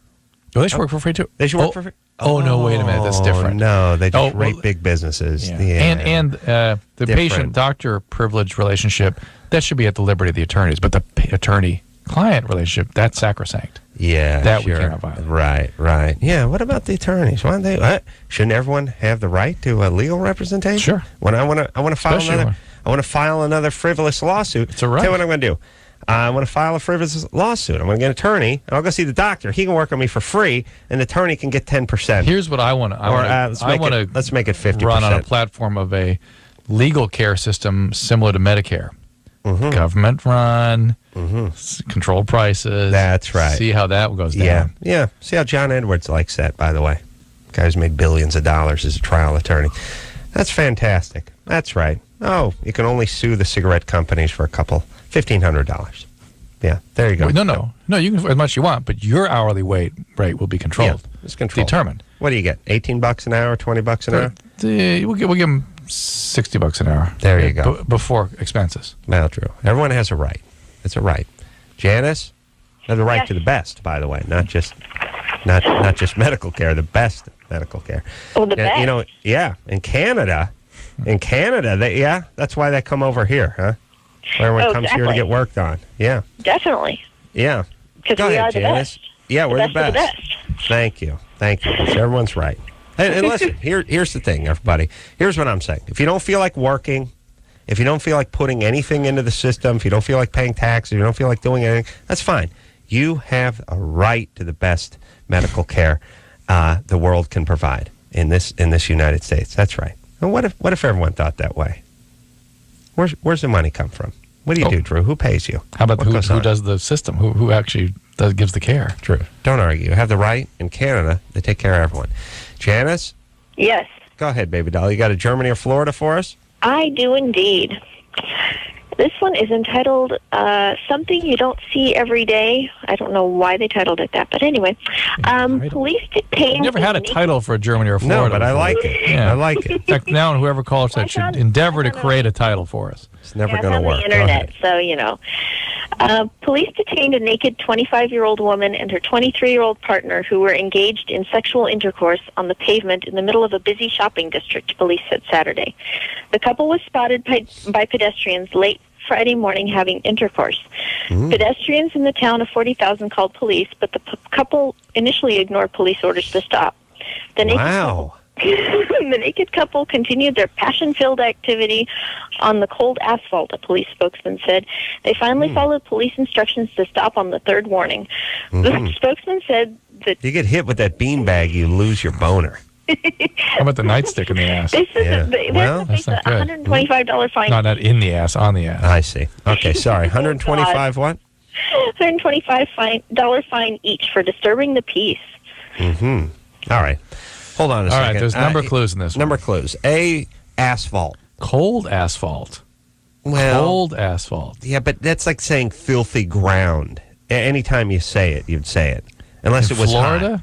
Oh, they should work for free, too. They should work for free? Oh, no, wait a minute. That's different. No, they just rate big businesses. Yeah. Yeah. And the patient-doctor privilege relationship, that should be at the liberty of the attorneys. But the attorney-client relationship, that's sacrosanct. Yeah, that sure. we cannot violate. Right. Yeah, what about the attorneys? Why don't they? Shouldn't everyone have the right to legal representation? Sure. When I want to file another frivolous lawsuit. It's a right. Tell you what I'm going to do. I want to file a frivolous lawsuit. I'm going to get an attorney, and I'll go see the doctor. He can work on me for free, and the attorney can get 10%. Here's what I want to. Let's make it 50%. Run on a platform of a legal care system similar to Medicare. Mm-hmm. Government run, controlled prices. That's right. See how that goes down. Yeah. See how John Edwards likes that, by the way. Guy who's made billions of dollars as a trial attorney. That's fantastic. That's right. Oh, you can only sue the cigarette companies for $1,500. Yeah, there you go. No. You can as much as you want, but your hourly rate will be controlled. Yeah, it's controlled. Determined. What do you get? $18 an hour, $20 an hour? We'll give them $60 an hour. There you go. Before expenses. Well, Drew. Everyone has a right. It's a right. Janice has a right to the best, by the way, not just medical care, the best medical care. Oh, the best. In Canada, that's why they come over here, huh? Everyone comes here to get worked on. Yeah. Definitely. Yeah. Because we are the Janice. best. Yeah, we're the best. best. Thank you. So everyone's right. And listen, here's the thing, everybody. Here's what I'm saying. If you don't feel like working, if you don't feel like putting anything into the system, if you don't feel like paying taxes, if you don't feel like doing anything, that's fine. You have a right to the best medical care the world can provide in this United States. That's right. And what if everyone thought that way? Where's the money come from? What do you do, Drew? Who pays you? How about who does the system? Who actually gives the care? Drew, don't argue. You have the right. In Canada, they take care of everyone. Janice? Yes. Go ahead, baby doll. You got a Germany or Florida for us? I do indeed. This one is entitled Something You Don't See Every Day. I don't know why they titled it that, but anyway. Police detained... I've never had a title for a Germany or Florida. No, but I like it. Yeah. I like it. In fact, now whoever calls that should endeavor to create a title for us. It's never going to work. On the internet, so, police detained a naked 25-year-old woman and her 23-year-old partner who were engaged in sexual intercourse on the pavement in the middle of a busy shopping district, police said Saturday. The couple was spotted by pedestrians late Friday morning having intercourse. Pedestrians in the town of 40,000 called police, but the couple initially ignored police orders to stop. The naked couple continued their passion-filled activity on the cold asphalt, a police spokesman said. They finally followed police instructions to stop on the third warning. The spokesman said that... You get hit with that beanbag, you lose your boner. How about the nightstick in the ass? This is that's not good. $125 fine. No, not in the ass, on the ass. I see. Okay, sorry. 125 what? $125 fine each for disturbing the peace. All right. Hold on a second. All right, there's number clues in this one. Number clues. A, asphalt. Cold asphalt. Well, cold asphalt. Yeah, but that's like saying filthy ground. Anytime you say it, you'd say it. Unless it was Florida?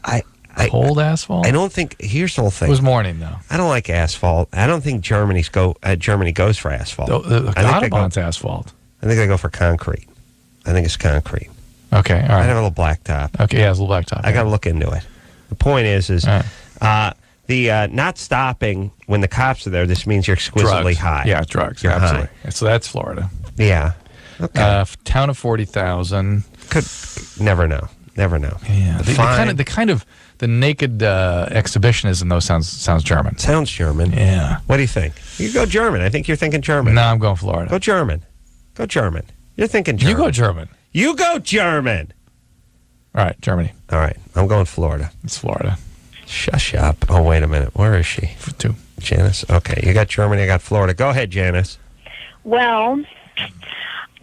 Hot. Cold asphalt? I don't think... Here's the whole thing. It was morning, though. I don't like asphalt. I don't think Germany goes for asphalt. The Autobahn's asphalt. I think they go for concrete. I think it's concrete. Okay, all right. I have a little blacktop. Okay, yeah, it's a little blacktop. I got to look into it. The point is the not stopping when the cops are there, this means you're exquisitely high. Yeah, drugs. You're absolutely. high. So that's Florida. Yeah. Okay. Town of 40,000. Could never know. Never know. Yeah, the naked exhibitionism though sounds German. Sounds German. Yeah. What do you think? You go German. I think you're thinking German. No, I'm going Florida. Go German. Go German. You're thinking German. You go German. You go German. All right, Germany. All right, I'm going Florida. It's Florida. Shush up. Oh, wait a minute. Where is she? For 2. Janice. Okay, you got Germany. I got Florida. Go ahead, Janice. Well,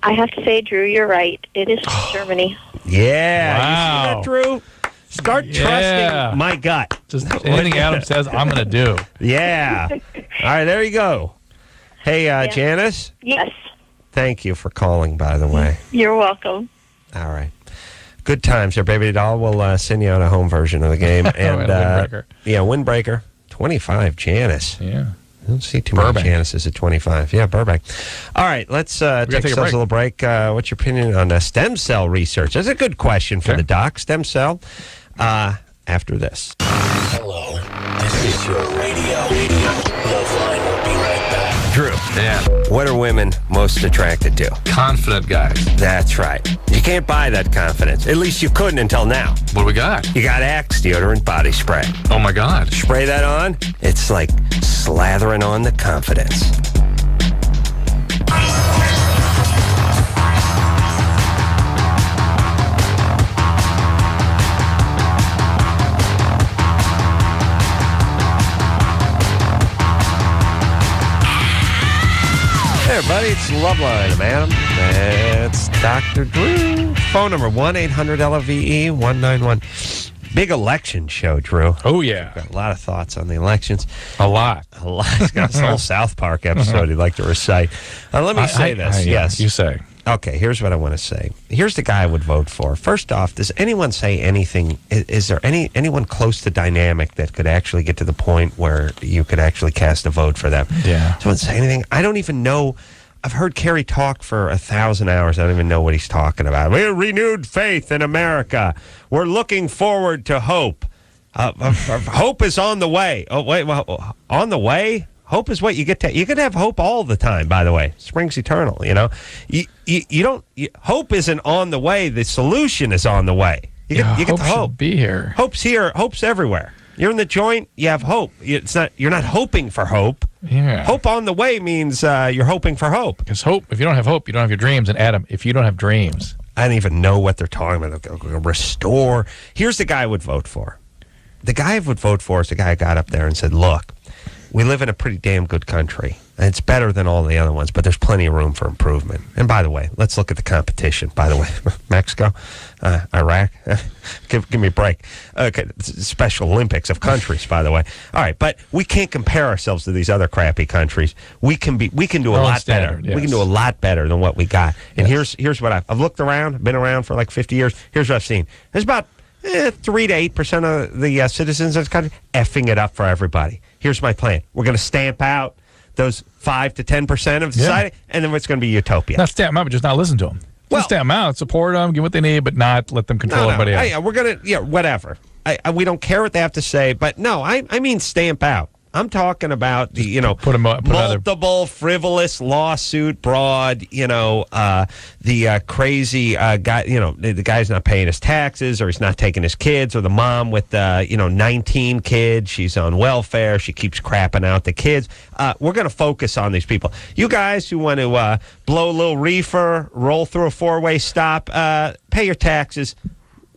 I have to say, Drew, you're right. It is Germany. Yeah. Wow. You see that, Drew? Start trusting my gut. Just anything Adam says, I'm going to do. Yeah. All right, there you go. Hey, Janice. Yes. Thank you for calling, by the way. You're welcome. All right. Good times there, baby doll. We'll send you out a home version of the game. And windbreaker. Yeah, windbreaker. 25, Janice. Yeah. I don't see too many Janices at 25. Yeah, Burbank. All right, let's take ourselves a little break. What's your opinion on stem cell research? That's a good question for the doc. Stem cell. After this. Hello, this is your radio. LoveLine will be right back. Drew. Yeah. What are women most attracted to? Confident guys. That's right. You can't buy that confidence. At least you couldn't until now. What do we got? You got Axe deodorant body spray. Oh, my God. Spray that on, it's like slathering on the confidence. Hey, everybody, it's LoveLine. I'm Adam. That's Dr. Drew. Phone number 1-800-LOVE-191. Big election show, Drew. Oh, yeah. Got a lot of thoughts on the elections. A lot. He's got this whole South Park episode he'd like to recite. Let me say this. Yes. You say. Okay, here's what I want to say. Here's the guy I would vote for. First off, does anyone say anything? Is there anyone close to dynamic that could actually get to the point where you could actually cast a vote for them? Yeah. Someone say anything? I don't even know. I've heard Kerry talk for 1,000 hours. I don't even know what he's talking about. We're renewed faith in America. We're looking forward to hope. Hope is on the way. Oh, wait, well, on the way? Hope is what you get to. You can have hope all the time, by the way. Spring's eternal, you know. You don't. Hope isn't on the way. The solution is on the way. You get the hope. Be here. Hope's here. Hope's everywhere. You're in the joint. You have hope. It's not. You're not hoping for hope. Yeah. Hope on the way means you're hoping for hope. Because hope. If you don't have hope, you don't have your dreams. And Adam, if you don't have dreams, I don't even know what they're talking about. Restore. Here's the guy I would vote for. The guy I would vote for is the guy I got up there and said, "Look, we live in a pretty damn good country. And it's better than all the other ones, but there's plenty of room for improvement. And by the way, let's look at the competition. By the way, Mexico, Iraq, give me a break. Okay, Special Olympics of countries, by the way. All right, but we can't compare ourselves to these other crappy countries. We can do a lot better. Yes. We can do a lot better than what we got. And here's what I've looked around. I've been around for like 50 years. Here's what I've seen. There's about 3 to 8% of the citizens of this country effing it up for everybody. Here's my plan. We're going to stamp out those 5 to 10% of society, and then it's going to be utopia. not stamp them out, but just not listen to them. Well, stamp them out, support them, give what they need, but not let them control everybody else. We're going to, whatever. We don't care what they have to say, but no, I mean stamp out. I'm talking about the, multiple frivolous lawsuit broad, the crazy guy, the guy's not paying his taxes, or he's not taking his kids, or the mom with, 19 kids, she's on welfare, she keeps crapping out the kids. We're going to focus on these people. You guys who want to blow a little reefer, roll through a four-way stop, pay your taxes.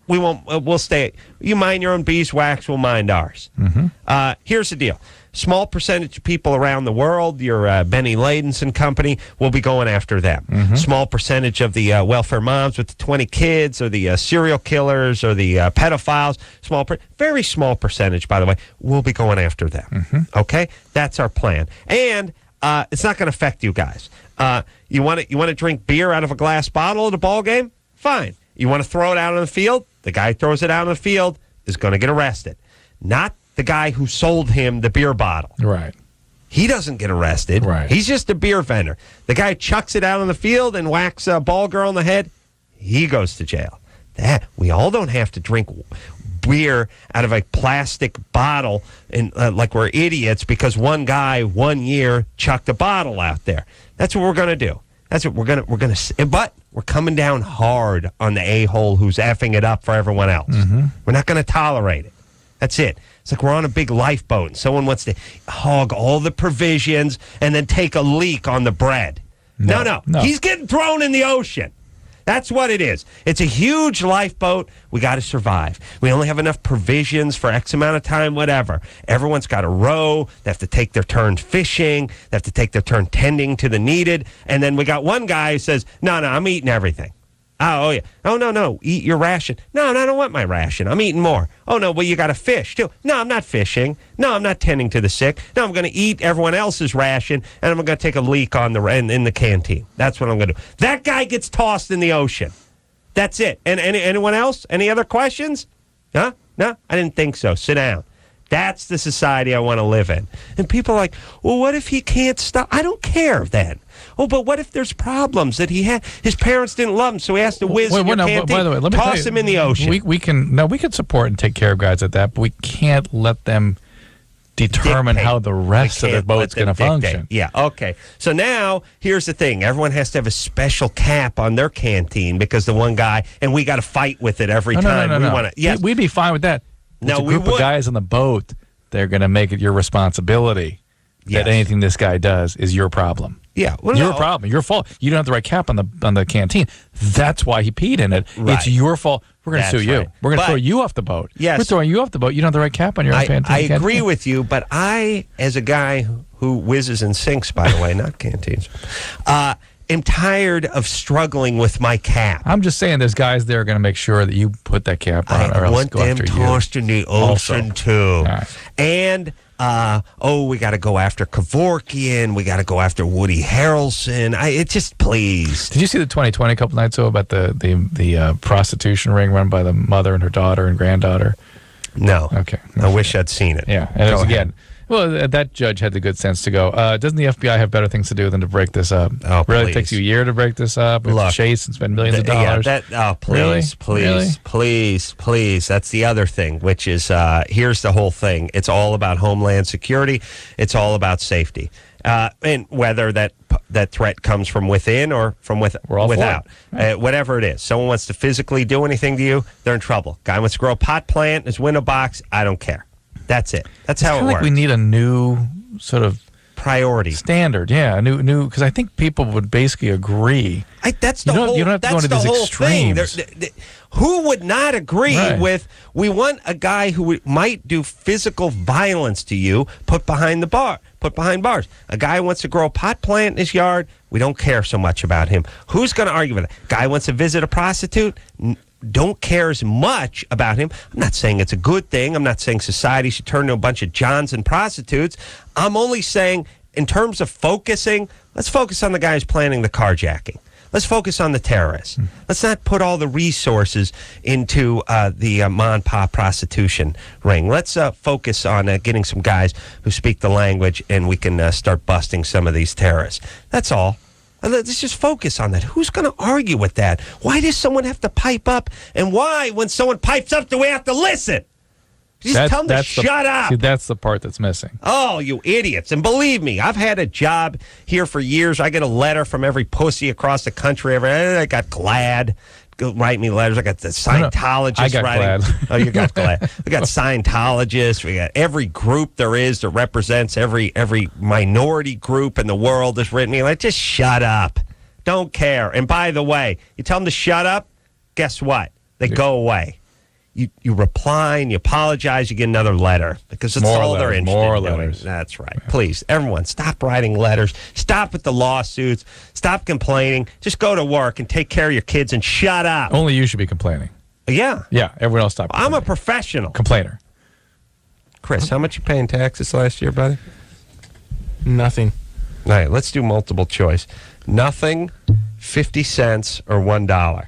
We won't. We'll stay. You mind your own beeswax. We'll mind ours. Mm-hmm. Here's the deal. Small percentage of people around the world, your Benny Ladens and company, will be going after them. Mm-hmm. Small percentage of the welfare moms with the 20 kids, or the serial killers, or the pedophiles, very small percentage, by the way, will be going after them. Mm-hmm. Okay? That's our plan. And it's not going to affect you guys. You want to drink beer out of a glass bottle at a ball game? Fine. You want to throw it out on the field? The guy who throws it out on the field is going to get arrested. Not the guy who sold him the beer bottle. Right. He doesn't get arrested. Right. He's just a beer vendor. The guy who chucks it out on the field and whacks a ball girl in the head, he goes to jail. We all don't have to drink beer out of a plastic bottle and like we're idiots because one guy 1 year chucked a bottle out there. That's what we're going to do. That's what we're going to but we're We're coming down hard on the a-hole who's effing it up for everyone else. We're not going to tolerate it. That's it. It's like we're on a big lifeboat and someone wants to hog all the provisions and then take a leak on the bread. No. He's getting thrown in the ocean. That's what it is. It's a huge lifeboat. We got to survive. We only have enough provisions for X amount of time, whatever. Everyone's got to row. They have to take their turn fishing. They have to take their turn tending to the needed. And then we got one guy who says, no, I'm eating everything. Oh, yeah. Oh, no, eat your ration. No, I don't want my ration. I'm eating more. Oh, no, well, you got to fish, too. No, I'm not fishing. No, I'm not tending to the sick. No, I'm going to eat everyone else's ration, and I'm going to take a leak on in the canteen. That's what I'm going to do. That guy gets tossed in the ocean. That's it. And anyone else? Any other questions? Huh? No, I didn't think so. Sit down. That's the society I want to live in. And people are like, well, what if he can't stop? I don't care then. Oh, but what if there's problems that he had? His parents didn't love him, so he has to whiz in your canteen. By the way, let me toss him in the ocean. We can support and take care of guys like that, but we can't let them determine how the rest of the boat's going to function. Yeah, okay. So now, here's the thing. Everyone has to have a special cap on their canteen because the one guy, and we got to fight with it every time. No. Yes. We'd be fine with that. No, a group of guys on the boat, they're going to make it your responsibility that anything this guy does is your problem. Yeah, well, your problem, your fault. You don't have the right cap on the canteen. That's why he peed in it. Right. It's your fault. We're going to sue you. We're going to throw you off the boat. Yes. We're throwing you off the boat. You don't have the right cap on your canteen. I agree with you, but I, as a guy who whizzes and sinks, by the way, not canteens, am tired of struggling with my cap. I'm just saying there's guys there going to make sure that you put that cap on. I want them tossed in the ocean, too. Right. And... we got to go after Kevorkian. We got to go after Woody Harrelson. It just, please. Did you see the 2020 a couple nights ago about the prostitution ring run by the mother and her daughter and granddaughter? No. Okay. I wish I'd seen it. Yeah. And it was, again, well, that judge had the good sense to go, doesn't the FBI have better things to do than to break this up? Oh, really? please. It takes you a year to break this up? Look, chase and spend millions of dollars? Please. That's the other thing, which is, here's the whole thing. It's all about Homeland Security. It's all about safety. And whether that threat comes from within or from without. Right. Whatever it is. Someone wants to physically do anything to you, they're in trouble. Guy wants to grow a pot plant in his window box, I don't care. That's it. That's how it works. Like we need a new sort of priority standard. Yeah, a new because I think people would basically agree. That's the whole. You don't have to go into these extremes. Who would not agree with? We want a guy who might do physical violence to you put behind bars. A guy who wants to grow a pot plant in his yard. We don't care so much about him. Who's going to argue with that? Guy wants to visit a prostitute. Don't care as much about him. I'm not saying it's a good thing. I'm not saying society should turn to a bunch of Johns and prostitutes. I'm only saying in terms of focusing, let's focus on the guys planning the carjacking. Let's focus on the terrorists. Let's not put all the resources into the mom-and-pop prostitution ring. Let's focus on getting some guys who speak the language and we can start busting some of these terrorists. That's all. Let's just focus on that. Who's going to argue with that? Why does someone have to pipe up? And why, when someone pipes up, do we have to listen? Just tell them to shut up. See, that's the part that's missing. Oh, you idiots. And believe me, I've had a job here for years. I get a letter from every pussy across the country. I got GLAAD. Write me letters. I got the Scientologists. I got writing. GLAAD. Oh, you got GLAAD. We got Scientologists. We got every group there is that represents every minority group in the world has written me. Like, just shut up. Don't care. And by the way, you tell them to shut up, guess what? They go away. You reply and you apologize, you get another letter because it's all they're interested in doing. That's right. Yeah. Please, everyone, stop writing letters. Stop with the lawsuits. Stop complaining. Just go to work and take care of your kids and shut up. Only you should be complaining. Yeah. Yeah, everyone else stop complaining. I'm a professional. Complainer. Chris, how much you paying taxes last year, buddy? Nothing. All right, let's do multiple choice. Nothing, 50 cents, or $1.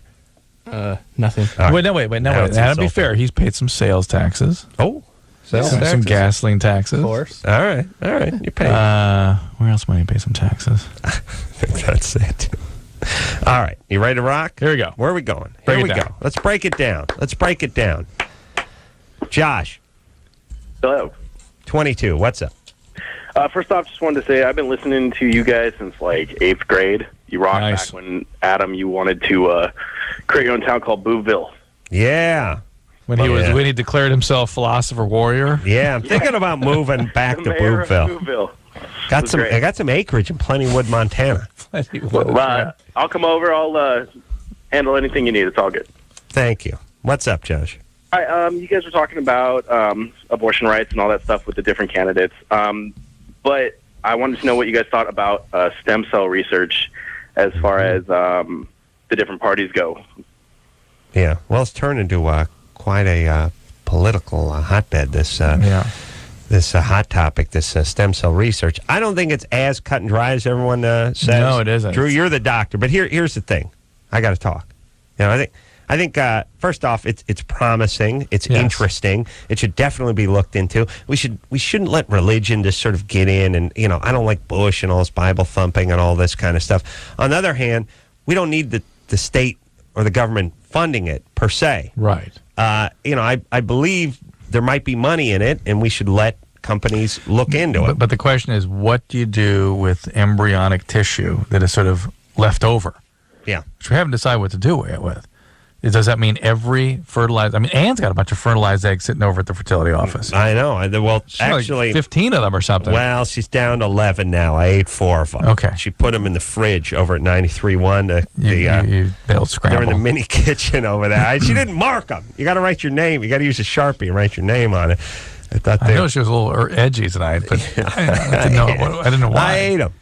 Nothing. Right. Wait. That'd be fair. He's paid some sales taxes. Oh, sales taxes. Some gasoline taxes. Of course. All right. You're paying. Where else might he pay some taxes? I think that's it. All right. You ready to rock? Here we go. Where are we going? Break Here it we down. go. Let's break it down. Josh. Hello. 22. What's up? First off, just wanted to say I've been listening to you guys since like 8th grade. You rocked Nice. back when, Adam, you wanted to create your own town called Booville. Yeah. When he declared himself philosopher warrior. Yeah, I'm thinking about moving back The to mayor of Boobville. Booville. I got some acreage in Plentywood, Montana. I'll come over. I'll handle anything you need. It's all good. Thank you. What's up, Josh? Hi, you guys were talking about abortion rights and all that stuff with the different candidates. But I wanted to know what you guys thought about stem cell research as far as the different parties go. Yeah, well, it's turned into quite a political hotbed, this hot topic, this stem cell research. I don't think it's as cut and dry as everyone says. No, it isn't. Drew, you're the doctor. But here's the thing. I got to talk. I think first off, it's promising. It's interesting. It should definitely be looked into. We shouldn't let religion just sort of get in. And I don't like Bush and all this Bible thumping and all this kind of stuff. On the other hand, we don't need the state or the government funding it per se. Right. I believe there might be money in it, and we should let companies look into it. But the question is, what do you do with embryonic tissue that is sort of left over? Yeah. Which we haven't decided what to do with. Does that mean every fertilized... I mean, Anne's got a bunch of fertilized eggs sitting over at the fertility office. I know. Well, She's actually... like 15 of them or something. Well, she's down to 11 now. I ate 4 of them. Okay. She put them in the fridge over at 93.1. They'll scramble. They're in the mini kitchen over there. She didn't mark them. You got to write your name. You got to use a Sharpie and write your name on it. I know she was a little edgy tonight, but I didn't know why. I ate them.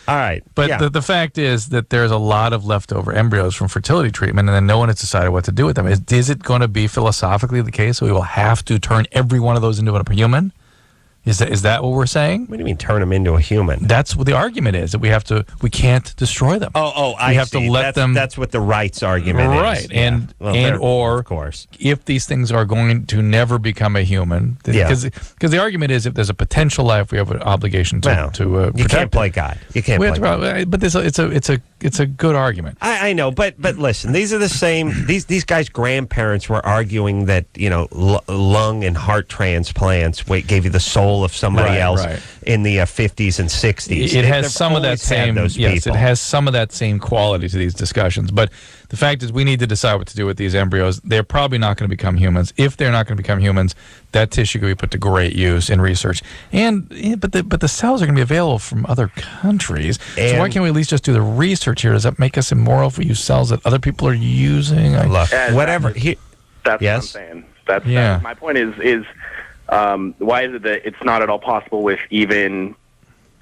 All right. But the fact is that there's a lot of leftover embryos from fertility treatment, and then no one has decided what to do with them. Is it going to be philosophically the case that we will have to turn every one of those into a human? Is that what we're saying? What do you mean turn them into a human? That's what the argument is, that we can't destroy them. I we have see. to let them. That's what the rights argument is. Right. Yeah. Or of course, if these things are going to never become a human, because the argument is if there's a potential life, we have an obligation to protect. You can't play God. You can't play God. But it's a good argument. I know, but listen, these are the same. These guys' grandparents were arguing that lung and heart transplants gave you the soul of somebody else in the 50s and 60s. It has some of that same. Yes, it has some of that same quality to these discussions. But the fact is, we need to decide what to do with these embryos. They're probably not going to become humans. If they're not going to become humans, that tissue can be put to great use in research. But the cells are going to be available from other countries. So why can't we at least just do the research here? Does that make us immoral if we use cells that other people are using? Look, whatever. That's what I'm saying. That's my point is why is it that it's not at all possible with even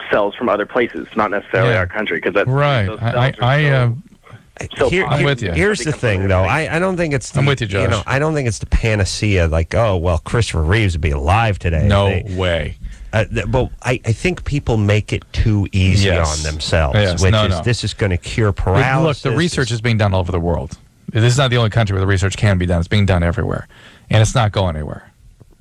cells from other places, not necessarily our country? Because that's right. I'm with you. Here's the thing, though. I don't think it's. I'm with you, Josh. I don't think it's the panacea. Like, oh well, Christopher Reeves would be alive today. No way. But I think people make it too easy on themselves. Yes. This is going to cure paralysis. Look, the research is being done all over the world. This is not the only country where the research can be done. It's being done everywhere, and it's not going anywhere.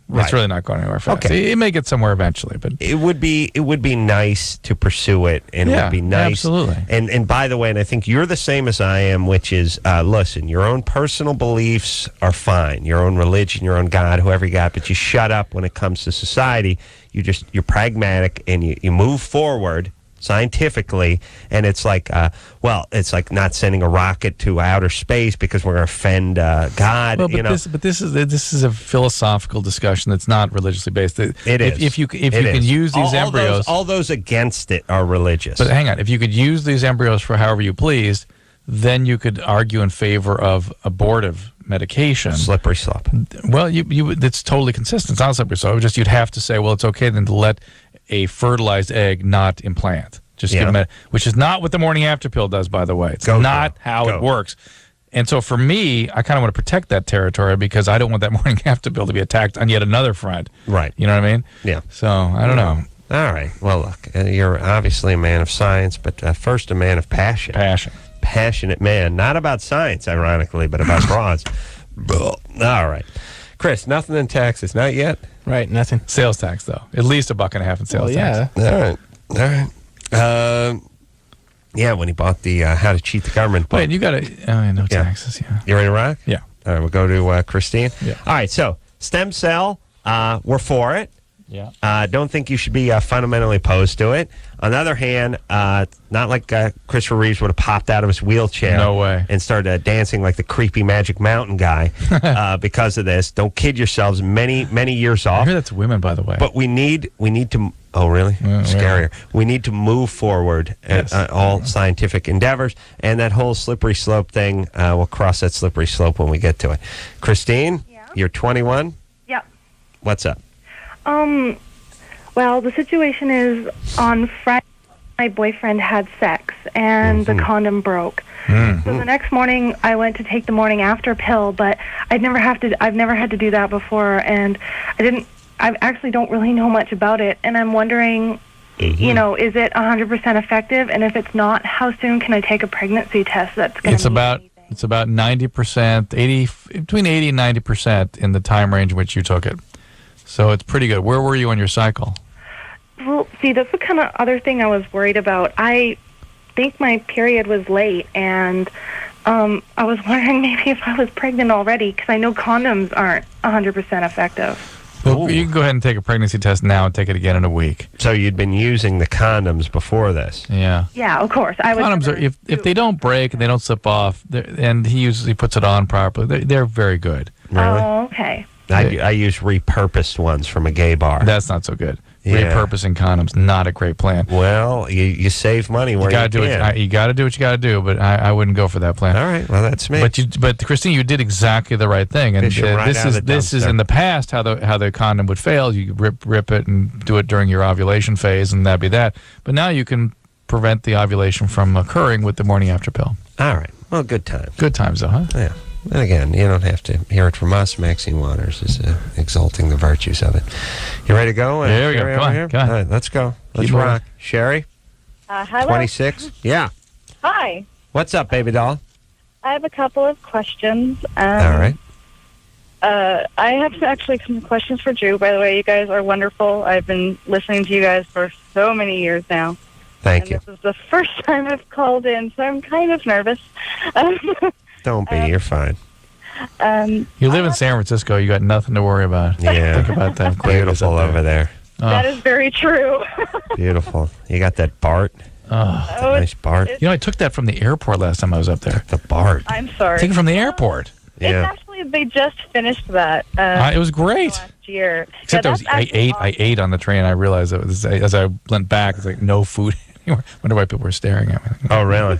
Right. It's really not going anywhere fast. Okay. It may get somewhere eventually, but it would be nice to pursue it, and it would be nice. Absolutely. And by the way, and I think you're the same as I am, which is listen, your own personal beliefs are fine, your own religion, your own God, whoever you got, but you shut up when it comes to society. You're pragmatic and you move forward scientifically, and it's like it's like not sending a rocket to outer space because we're going to offend God. Well, this is a philosophical discussion that's not religiously based. It is. If you can use these embryos, all those against it are religious. But hang on, if you could use these embryos for however you pleased, then you could argue in favor of abortive medication. Slippery slope. Well, it's totally consistent. It's not slippery slope. Just you'd have to say, well, it's okay then to let a fertilized egg not implant. Just give them which is not what the morning after pill does, by the way. It's not how it works. And so for me, I kind of want to protect that territory because I don't want that morning after pill to be attacked on yet another front. Right. You know what I mean? Yeah. So I don't know. All right. Well, look, you're obviously a man of science, but first a man of passion. Passionate man. Not about science, ironically, but about bras. All right. Chris, nothing in Texas. Not yet? Right, nothing. Sales tax, though. At least $1.50 in sales tax. All right. When he bought the How to Cheat the Government book. Wait, you got to... no taxes, You ready to rock? Yeah. All right, we'll go to Christine. Yeah. All right, so stem cell, we're for it. Yeah. Don't think you should be fundamentally opposed to it. On the other hand, not like Christopher Reeves would have popped out of his wheelchair. No way. And started dancing like the creepy Magic Mountain guy because of this. Don't kid yourselves. Many years I off. hear that's women, by the way. But we need to. Oh, really? Scarier. Yeah. We need to move forward at all scientific endeavors, and that whole slippery slope thing. We'll cross that slippery slope when we get to it. Christine, you're 21. Yep. What's up? Well, the situation is on Friday, my boyfriend had sex, and the condom broke. So the next morning, I went to take the morning after pill, but I've never had to do that before, and I actually don't really know much about it, and I'm wondering, you know, is it 100% effective? And if it's not, how soon can I take a pregnancy test that's going to It's about 90%, between 80 and 90% in the time range in which you took it. So it's pretty good. Where were you on your cycle? Well, see, that's the kind of other thing I was worried about. I think my period was late, and I was wondering maybe if I was pregnant already, because I know condoms aren't 100% effective. Well, you can go ahead and take a pregnancy test now and take it again in a week. So you'd been using the condoms before this? Yeah. Yeah, of course. Condoms are, if they don't break and they don't slip off, and he usually puts it on properly, they're very good. Really? Oh, okay. I use repurposed ones from a gay bar. That's not so good. Yeah. Repurposing condoms, not a great plan. Well, you save money where you gotta do can. you got to do what you got to do, but I wouldn't go for that plan. All right, well, that's me. But Christine, you did exactly the right thing, and this is in the past how the condom would fail. You rip it and do it during your ovulation phase, and that'd be that. But now you can prevent the ovulation from occurring with the morning after pill. All right, well, good time. Good times, though, huh? Yeah. And again, you don't have to hear it from us. Maxine Waters is exalting the virtues of it. You ready to go? Here we go. Come on. All right, let's go. Let's Keep rock. Sherry? Hello. 26? Yeah. Hi. What's up, baby doll? I have a couple of questions. All right. I have actually some questions for Drew. By the way, you guys are wonderful. I've been listening to you guys for so many years now. Thank you. This is the first time I've called in, so I'm kind of nervous. Don't be. You're fine. You live in San Francisco. You got nothing to worry about. Yeah. Think about that. Beautiful over there. That is very true. Beautiful. You got that BART? Oh, nice BART. You know, I took that from the airport last time I was up there. The BART. I'm sorry. Take it from the airport. Yeah. It's actually, they just finished that. It was great. Last year. Except I ate on the train. I realized it was, as I went back, it's like no food anywhere. Wonder why people were staring at me. Oh, really?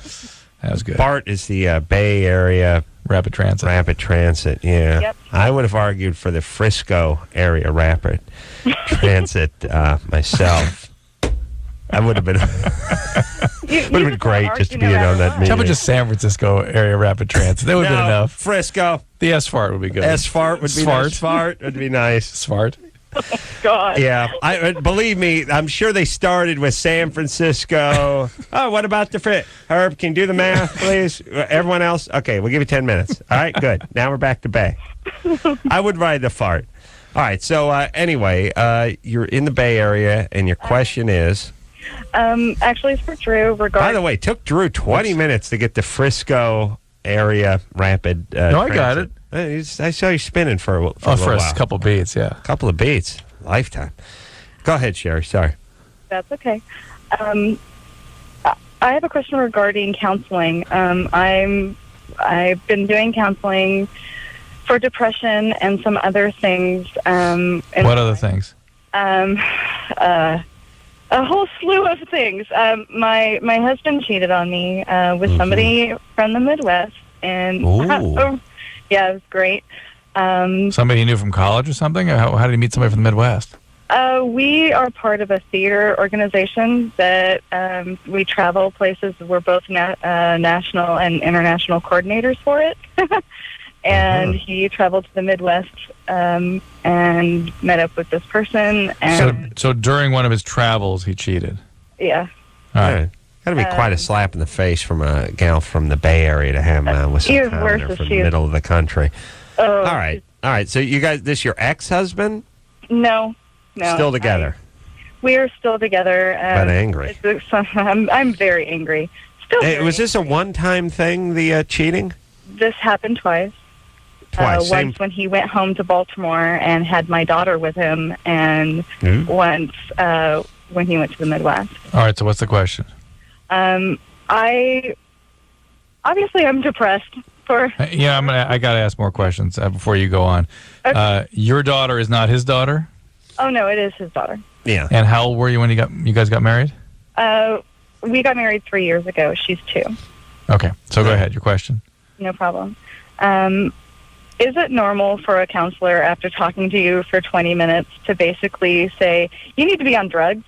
That was good. BART is the Bay Area Rapid Transit. Rapid Transit, yeah. Yep. I would have argued for the Frisco area Rapid Transit myself. I would have been would have been great just to be in on that meeting. How about just San Francisco area Rapid Transit? That would have been enough. Frisco. The S-Fart would be good. S-Fart would be nice. S-Fart would be nice. S-Fart. God. Yeah, believe me, I'm sure they started with San Francisco. Oh, what about the Herb, can you do the math, please? Everyone else? Okay, we'll give you 10 minutes. All right, good. Now we're back to Bay. I would ride the fart. All right, so anyway, you're in the Bay Area, and your question is? Actually, it's for Drew. By the way, it took Drew 20 minutes to get the Frisco area rapid No, I got it. I saw you spinning for a For little a while. couple beats, yeah. A couple of beats. Lifetime. Go ahead, Sherry. Sorry. That's okay. I have a question regarding counseling. I've been doing counseling for depression and some other things. What other things? A whole slew of things. My husband cheated on me with somebody from the Midwest, and yeah, it was great. Somebody you knew from college or something? Or how did you meet somebody from the Midwest? We are part of a theater organization that we travel places. We're both national and international coordinators for it. And he traveled to the Midwest and met up with this person. And So during one of his travels, he cheated? Yeah. All right. Got to be quite a slap in the face from a gal from the Bay Area to have with some commoner from the middle of the country. Oh. All right. So you guys, this your ex-husband? No. Still together? We are still together. But angry. I'm very angry. Still. Was this a one-time thing, the cheating? This happened twice. Twice. Once when he went home to Baltimore and had my daughter with him, and once when he went to the Midwest. All right, so what's the question? I'm depressed for... Yeah, I got to ask more questions before you go on. Okay. Your daughter is not his daughter? Oh, no, it is his daughter. Yeah. And how old were you when you guys got married? We got married 3 years ago. She's 2. Okay, so go ahead. Your question. No problem. Is it normal for a counselor, after talking to you for 20 minutes, to basically say, you need to be on drugs?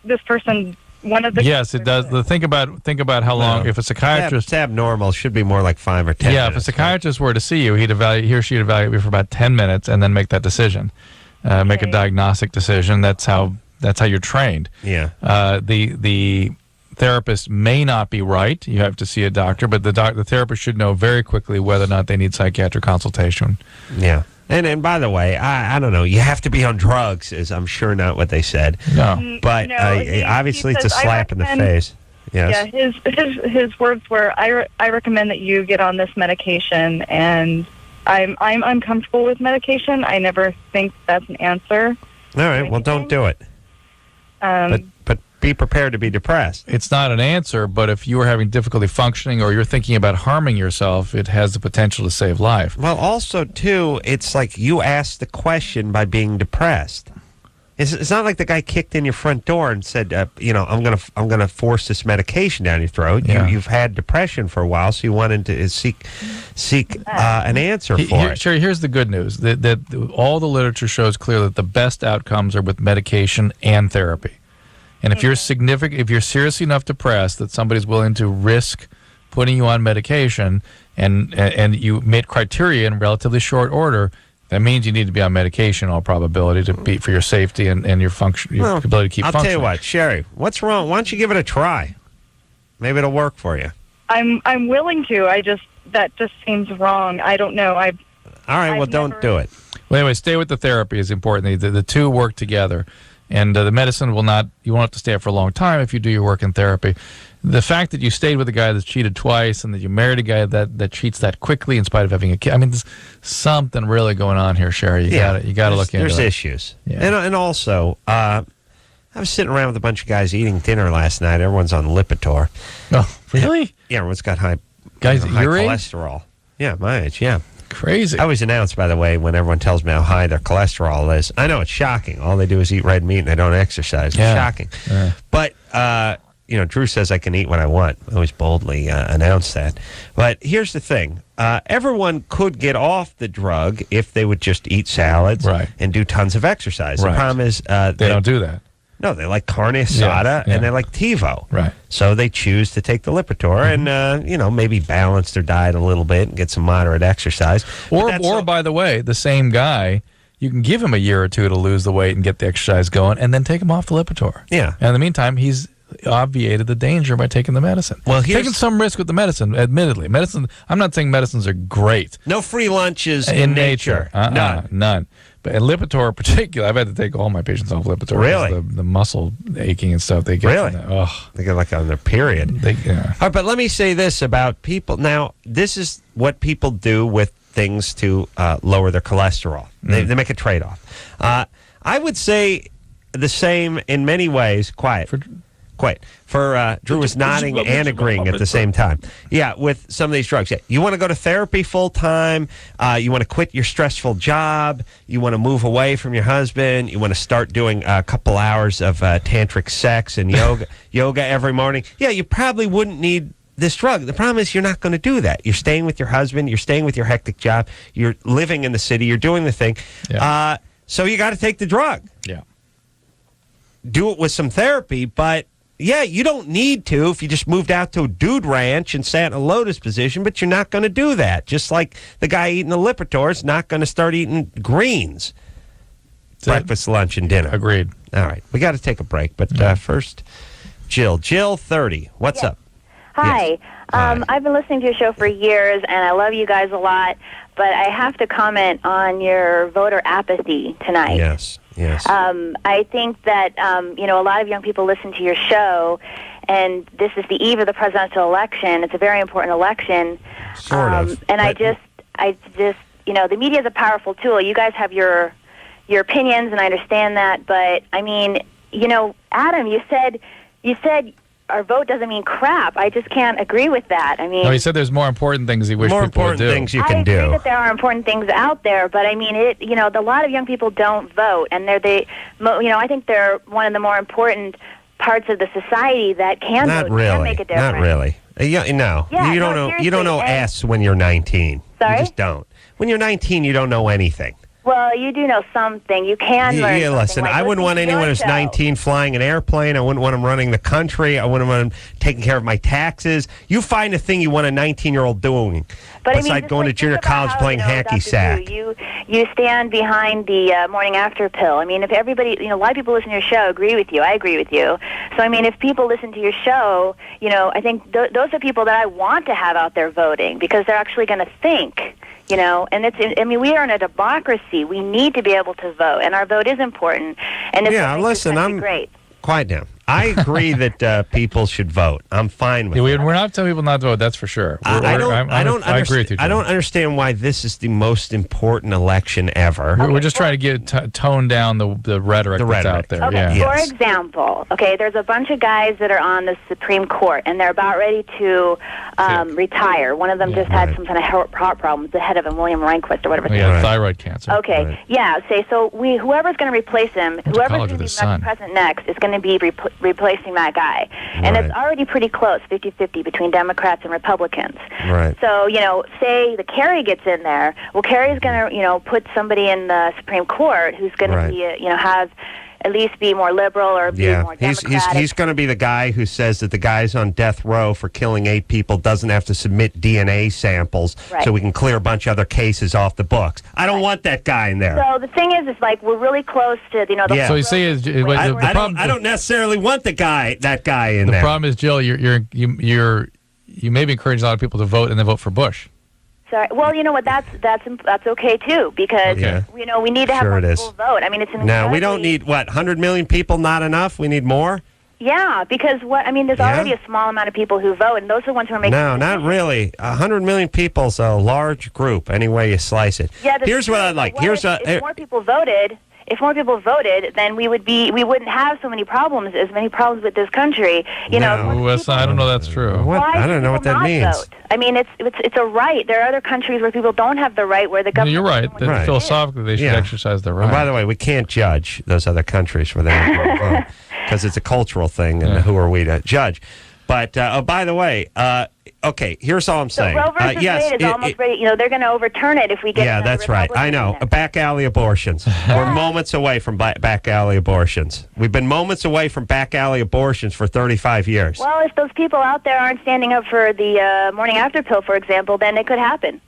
This person, one of the... Yes, it does. Think about how long. If a psychiatrist... It's abnormal. It should be more like 5 or 10 Yeah, minutes. if a psychiatrist were to see you, he or she'd evaluate you for about 10 minutes and then make that decision, make a diagnostic decision. That's how you're trained. Yeah. The therapist may not be right. You have to see a doctor, but the therapist should know very quickly whether or not they need psychiatric consultation. Yeah. And by the way, I don't know. You have to be on drugs is I'm sure not what they said. No. But obviously it's a slap in the face. Yes. Yeah, his words were, I recommend that you get on this medication, and I'm uncomfortable with medication. I never think that's an answer. All right, well, don't do it. But be prepared to be depressed. It's not an answer, but if you are having difficulty functioning or you're thinking about harming yourself, it has the potential to save life. Well, also, too, it's like you asked the question by being depressed. It's not like the guy kicked in your front door and said, I'm gonna force this medication down your throat. Yeah. You've had depression for a while, so you wanted to seek an answer for it. Sherry, here's the good news: that all the literature shows clearly that the best outcomes are with medication and therapy. And if you're seriously enough depressed that somebody's willing to risk putting you on medication, and you meet criteria in relatively short order, that means you need to be on medication, in all probability, to be for your safety and your function, your ability to keep functioning. I'll tell you what, Sherry, what's wrong? Why don't you give it a try? Maybe it'll work for you. I'm willing to. That just seems wrong. I don't know. All right, well, don't do it. Well, anyway, stay with the therapy is important. The two work together. And the medicine you won't have to stay up for a long time if you do your work in therapy. The fact that you stayed with a guy that's cheated twice and that you married a guy that cheats that quickly in spite of having a kid, I mean, there's something really going on here, Sherry. You got to look into it. There's issues. Yeah. And also, I was sitting around with a bunch of guys eating dinner last night. Everyone's on Lipitor. Oh, really? Yeah, everyone's got high your age? cholesterol. Yeah, my age, yeah. Crazy. I always announce, by the way, when everyone tells me how high their cholesterol is. I know it's shocking. All they do is eat red meat and they don't exercise. It's shocking. Yeah. But, Drew says I can eat what I want. I always boldly announce that. But here's the thing. Everyone could get off the drug if they would just eat salads and do tons of exercise. Right. The problem is... they don't do that. No, they like carne asada and they like TiVo. Right. So they choose to take the Lipitor and, maybe balance their diet a little bit and get some moderate exercise. Or by the way, the same guy, you can give him a year or two to lose the weight and get the exercise going and then take him off the Lipitor. Yeah. And in the meantime, he's obviated the danger by taking the medicine. Well, taking some risk with the medicine, admittedly. Medicine, I'm not saying medicines are great. No free lunches in nature. None. But Lipitor in particular, I've had to take all my patients off Lipitor. Really? The muscle aching and stuff they get. Really? They get like on their period. All right, but let me say this about people. Now, this is what people do with things to lower their cholesterol. They make a trade-off. I would say the same in many ways. Quiet. For Drew was nodding and agreeing at the same time. Yeah, with some of these drugs. Yeah, you want to go to therapy full time. You want to quit your stressful job. You want to move away from your husband. You want to start doing a couple hours of tantric sex and yoga every morning. Yeah, you probably wouldn't need this drug. The problem is you're not going to do that. You're staying with your husband. You're staying with your hectic job. You're living in the city. You're doing the thing. Yeah. So you got to take the drug. Yeah. Do it with some therapy, but yeah, you don't need to if you just moved out to a dude ranch and sat in a lotus position, but you're not going to do that. Just like the guy eating the Lipitor is not going to start eating greens. Breakfast, lunch, and dinner. Agreed. All right. We got to take a break, but first, Jill. Jill, 30. What's up? Hi. Yes. Hi. I've been listening to your show for years, and I love you guys a lot, but I have to comment on your voter apathy tonight. Yes. I think that, a lot of young people listen to your show, and this is the eve of the presidential election. It's a very important election. Sort of. And I just, the media is a powerful tool. You guys have your opinions, and I understand that. But I mean, Adam, you said our vote doesn't mean crap. I just can't agree with that. I mean, No, he said there's more important things he wished More people would important do. things you I can agree do. that there are important things out there, but I mean, a lot of young people don't vote, and I think they're one of the more important parts of the society that can Not vote, really. can make a difference. Not really. No. Yeah, you don't no, know. You don't know seriously, S when you're 19. Sorry? You just don't. When you're 19, you don't know anything. Well, you do know something. You can learn something. Listen, like I wouldn't want listening to anyone your who's show. 19 flying an airplane. I wouldn't want them running the country. I wouldn't want them taking care of my taxes. You find a thing you want a 19-year-old doing But besides just going to think junior about college how, playing Dr. hacky sack. Drew, you stand behind the morning after pill. I mean, if everybody, a lot of people listen to your show, agree with you. I agree with you. So, I mean, if people listen to your show, I think those are people that I want to have out there voting because they're actually going to think. And we are in a democracy. We need to be able to vote, and our vote is important. And it's great. Quiet down. I agree that people should vote. I'm fine with it. We're not telling people not to vote. That's for sure. I agree with you. I don't understand why this is the most important election ever. We're just trying to tone down the rhetoric that's out there. Okay, Yeah. for example, there's a bunch of guys that are on the Supreme Court, and they're about ready to retire. One of them just had some kind of heart problems, the head of him, William Rehnquist or whatever. Thyroid cancer. Okay, Right. yeah. So whoever's going to replace him, whoever's going to be president next, is going to be replacing that guy. And Right. it's already pretty close, 50-50 between Democrats and Republicans. Right. So, say the Kerry gets in there, well, Kerry's going to, put somebody in the Supreme Court who's going to be, have at least be more liberal or be more democratic. He's going to be the guy who says that the guys on death row for killing 8 people doesn't have to submit DNA samples so we can clear a bunch of other cases off the books. I don't want that guy in there. So the thing is we're really close to, the So you see, I don't necessarily want that guy in there. The problem is, Jill, you may be encouraging a lot of people to vote and then vote for Bush. Sorry. Well, you know what? That's okay too because we need to have more people vote. I mean, it's No, we don't need 100 million people. Not enough. We need more. Yeah, because there's already a small amount of people who vote, and those are the ones who are making. No, not really. 100 million people's a large group. Any way you slice it. Yeah. Here's what I'd like. If more people voted. If more people voted, then we wouldn't have as many problems with this country. I don't know that's true. I don't know what that means. Vote? I mean, it's a right. There are other countries where people don't have the right, where the government. You're right. Philosophically, they should exercise their right. And by the way, we can't judge those other countries for their vote because it's a cultural thing, and who are we to judge? But by the way, here's all I'm saying. Roe versus Wade is almost ready. They're going to overturn it if we get. Yeah, that's right. I know. Back alley abortions. We're moments away from back alley abortions. We've been moments away from back alley abortions for 35 years. Well, if those people out there aren't standing up for the morning after pill, for example, then it could happen.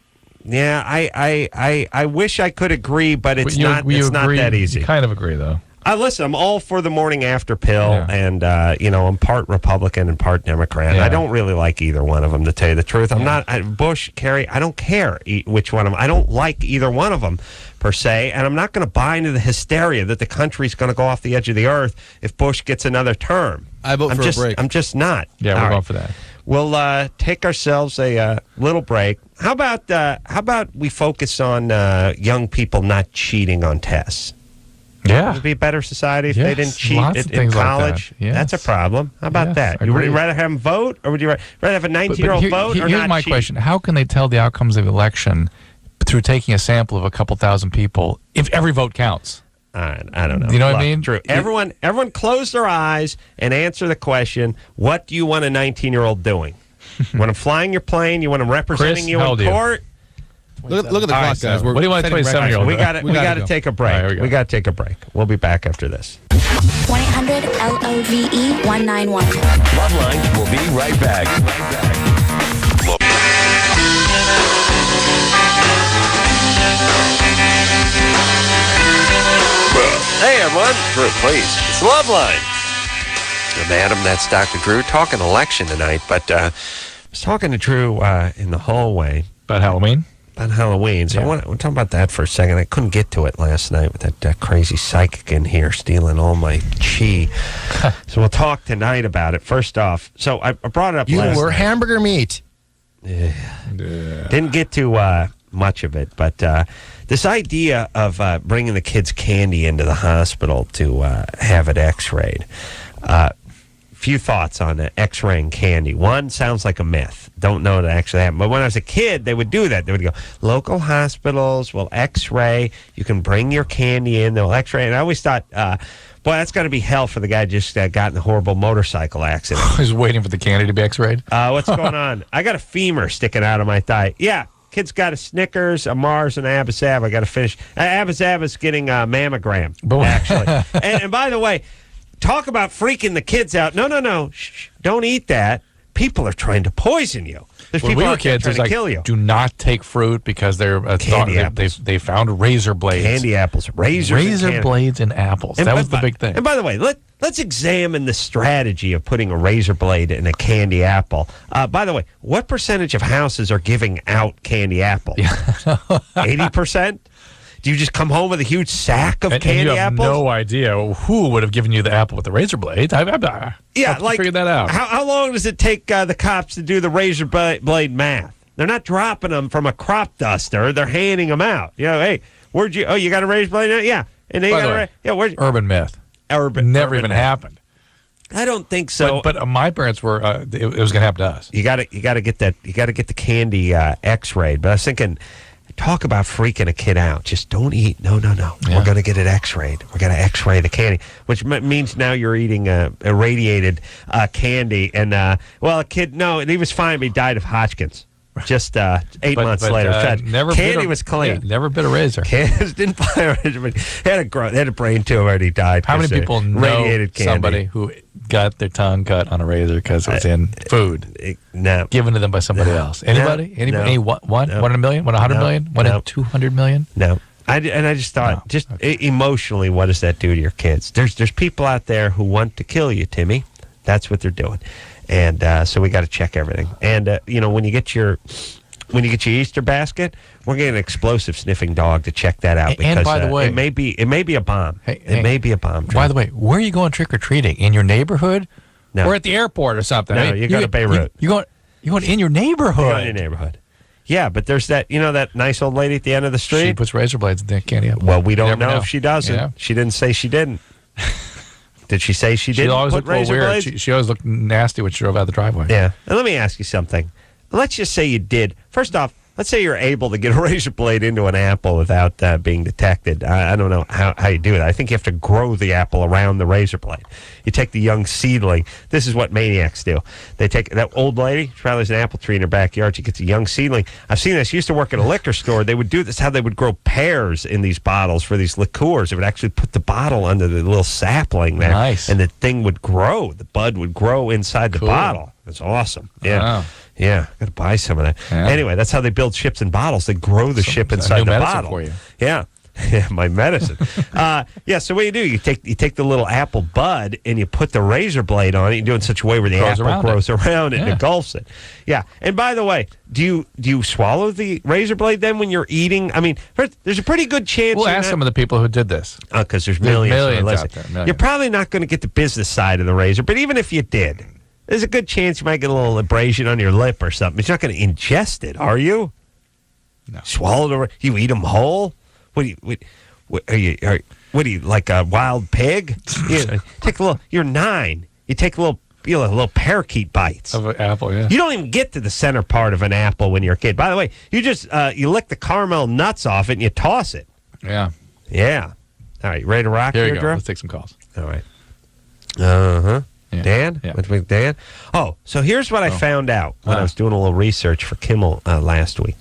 Yeah, I wish I could agree, but it's not that easy. You kind of agree, though. Listen, I'm all for the morning after pill, and I'm part Republican and part Democrat. Yeah. I don't really like either one of them, to tell you the truth. I'm not Bush, Kerry. I don't care which one of them. I don't like either one of them per se, and I'm not going to buy into the hysteria that the country's going to go off the edge of the earth if Bush gets another term. I vote for a break. I'm just not. Yeah, we're going for that. We'll take ourselves a little break. How about we focus on young people not cheating on tests? Yeah. It would be a better society if they didn't cheat in college. Like that. Yes. That's a problem. How about that? Would you rather have them vote, or would you rather have a 19-year-old vote or here's not my cheat? question. How can they tell the outcomes of the election through taking a sample of a couple thousand people if every vote counts? I don't know. You know what I mean? Drew, everyone close their eyes and answer the question, what do you want a 19-year-old doing? You want him flying your plane? You want him representing you in court? Look at the clock, guys. What do you want a 27-yearld? We got to take a break. Right, we got to take a break. We'll be back after this. 1-800-LOVE-191. LoveLine will be right back. Hey, everyone. Drew, please. It's LoveLine. I'm Adam. That's Dr. Drew talking election tonight. But I was talking to Drew in the hallway. About Halloween? about Halloween. So we're talking about that for a second. I couldn't get to it last night with that crazy psychic in here stealing all my chi. So we'll talk tonight about it. First off, so I brought it up You last were night. hamburger meat. Didn't get to much of it, but this idea of bringing the kids candy into the hospital to have it x-rayed. Few thoughts on x-raying candy. One, sounds like a myth. Don't know it actually happened. But when I was a kid, they would do that. They would go, local hospitals will x-ray. You can bring your candy in. They'll x-ray. And I always thought, boy, that's got to be hell for the guy just got in a horrible motorcycle accident. He's waiting for the candy to be x-rayed. What's going on? I got a femur sticking out of my thigh. Yeah. Kid's got a Snickers, a Mars, and an Abba-Zaba. I got to finish. Abba-Zaba's getting a mammogram, actually. and by the way, talk about freaking the kids out. No. Shh, don't eat that. People are trying to poison you. There's When people we were out there kids, trying it's to like, kill you. do not take fruit because they're they found razor blades. Candy apples. Razor blades and apples. That was the big thing. And by the way, let's examine the strategy of putting a razor blade in a candy apple. By the way, what percentage of houses are giving out candy apples? 80%? Do you just come home with a huge sack of candy and you have apples? no idea who would have given you the apple with the razor blade. I figured that out. How long does it take the cops to do the razor blade math? They're not dropping them from a crop duster. They're handing them out. You know, hey, where'd you? Oh, you got a razor blade? Yeah, and they got where'd you? Urban myth. Never even happened. I don't think so. But my parents were. It was going to happen to us. You got to get that. You got to get the candy X-rayed. But I was thinking. Talk about freaking a kid out. Just don't eat. No. Yeah. We're going to get it x-rayed. We're going to x-ray the candy, which means now you're eating irradiated candy. And, a kid, no, and he was fine, but he died of Hodgkin's just 8 months later. Candy was clean. Yeah, never bit a razor. Kids didn't buy a razor, but he had a brain tumor and he died. How many people know somebody who got their tongue cut on a razor because it was in food? No. Given to them by somebody else. Anybody? No. Anybody? One in a million? 100 million? One in 200 million? No. I just thought, emotionally, what does that do to your kids? There's people out there who want to kill you, Timmy. That's what they're doing. And so we got to check everything. And, when you get your Easter basket, we're getting an explosive sniffing dog to check that out. Because, and by the way, it may be a bomb. It may be a bomb. By the way, where are you going trick-or-treating? In your neighborhood? No. Or at the airport or something? No, you go to Beirut. You're going in your neighborhood. You're going in your neighborhood. Yeah, but there's that nice old lady at the end of the street. She puts razor blades in the candy apple. Well, we don't know if she doesn't. Yeah. She didn't say she didn't. Did she say she didn't? She always put looked a little razor weird. blades? She always looked nasty when she drove out the driveway. Yeah. And let me ask you something. Let's just say you did. First off, let's say you're able to get a razor blade into an apple without being detected. I don't know how you do it. I think you have to grow the apple around the razor blade. You take the young seedling. This is what maniacs do. They take that old lady, she probably has an apple tree in her backyard. She gets a young seedling. I've seen this. She used to work at a liquor store. They would do this, how they would grow pears in these bottles for these liqueurs. They would actually put the bottle under the little sapling there. Nice. And the thing would grow. The bud would grow inside the bottle. It's awesome. Yeah. Wow. Yeah, got to buy some of that. Yeah. Anyway, that's how they build ships in bottles. They grow the ship inside the bottle. For you. Yeah. Yeah, my medicine. So what do? You take the little apple bud and you put the razor blade on it. You do it in such a way where the apple grows around it and engulfs it. Yeah. And by the way, do you swallow the razor blade then when you're eating? I mean, there's a pretty good chance. We'll ask some of the people who did this. Because there's millions out there. Millions. You're probably not going to get the business side of the razor, but even if you did, there's a good chance you might get a little abrasion on your lip or something. But you're not going to ingest it, are you? No. Swallow it? You eat them whole? What are you like a wild pig? You're 9. You take little parakeet bites of an apple. Yeah. You don't even get to the center part of an apple when you're a kid. By the way, you just you lick the caramel nuts off it and you toss it. Yeah. Yeah. All right, you ready to rock here? You go. Drew? Let's take some calls. All right. Yeah. Dan? Yeah. With Dan? Oh, so here's what I found out when I was doing a little research for Kimmel last week.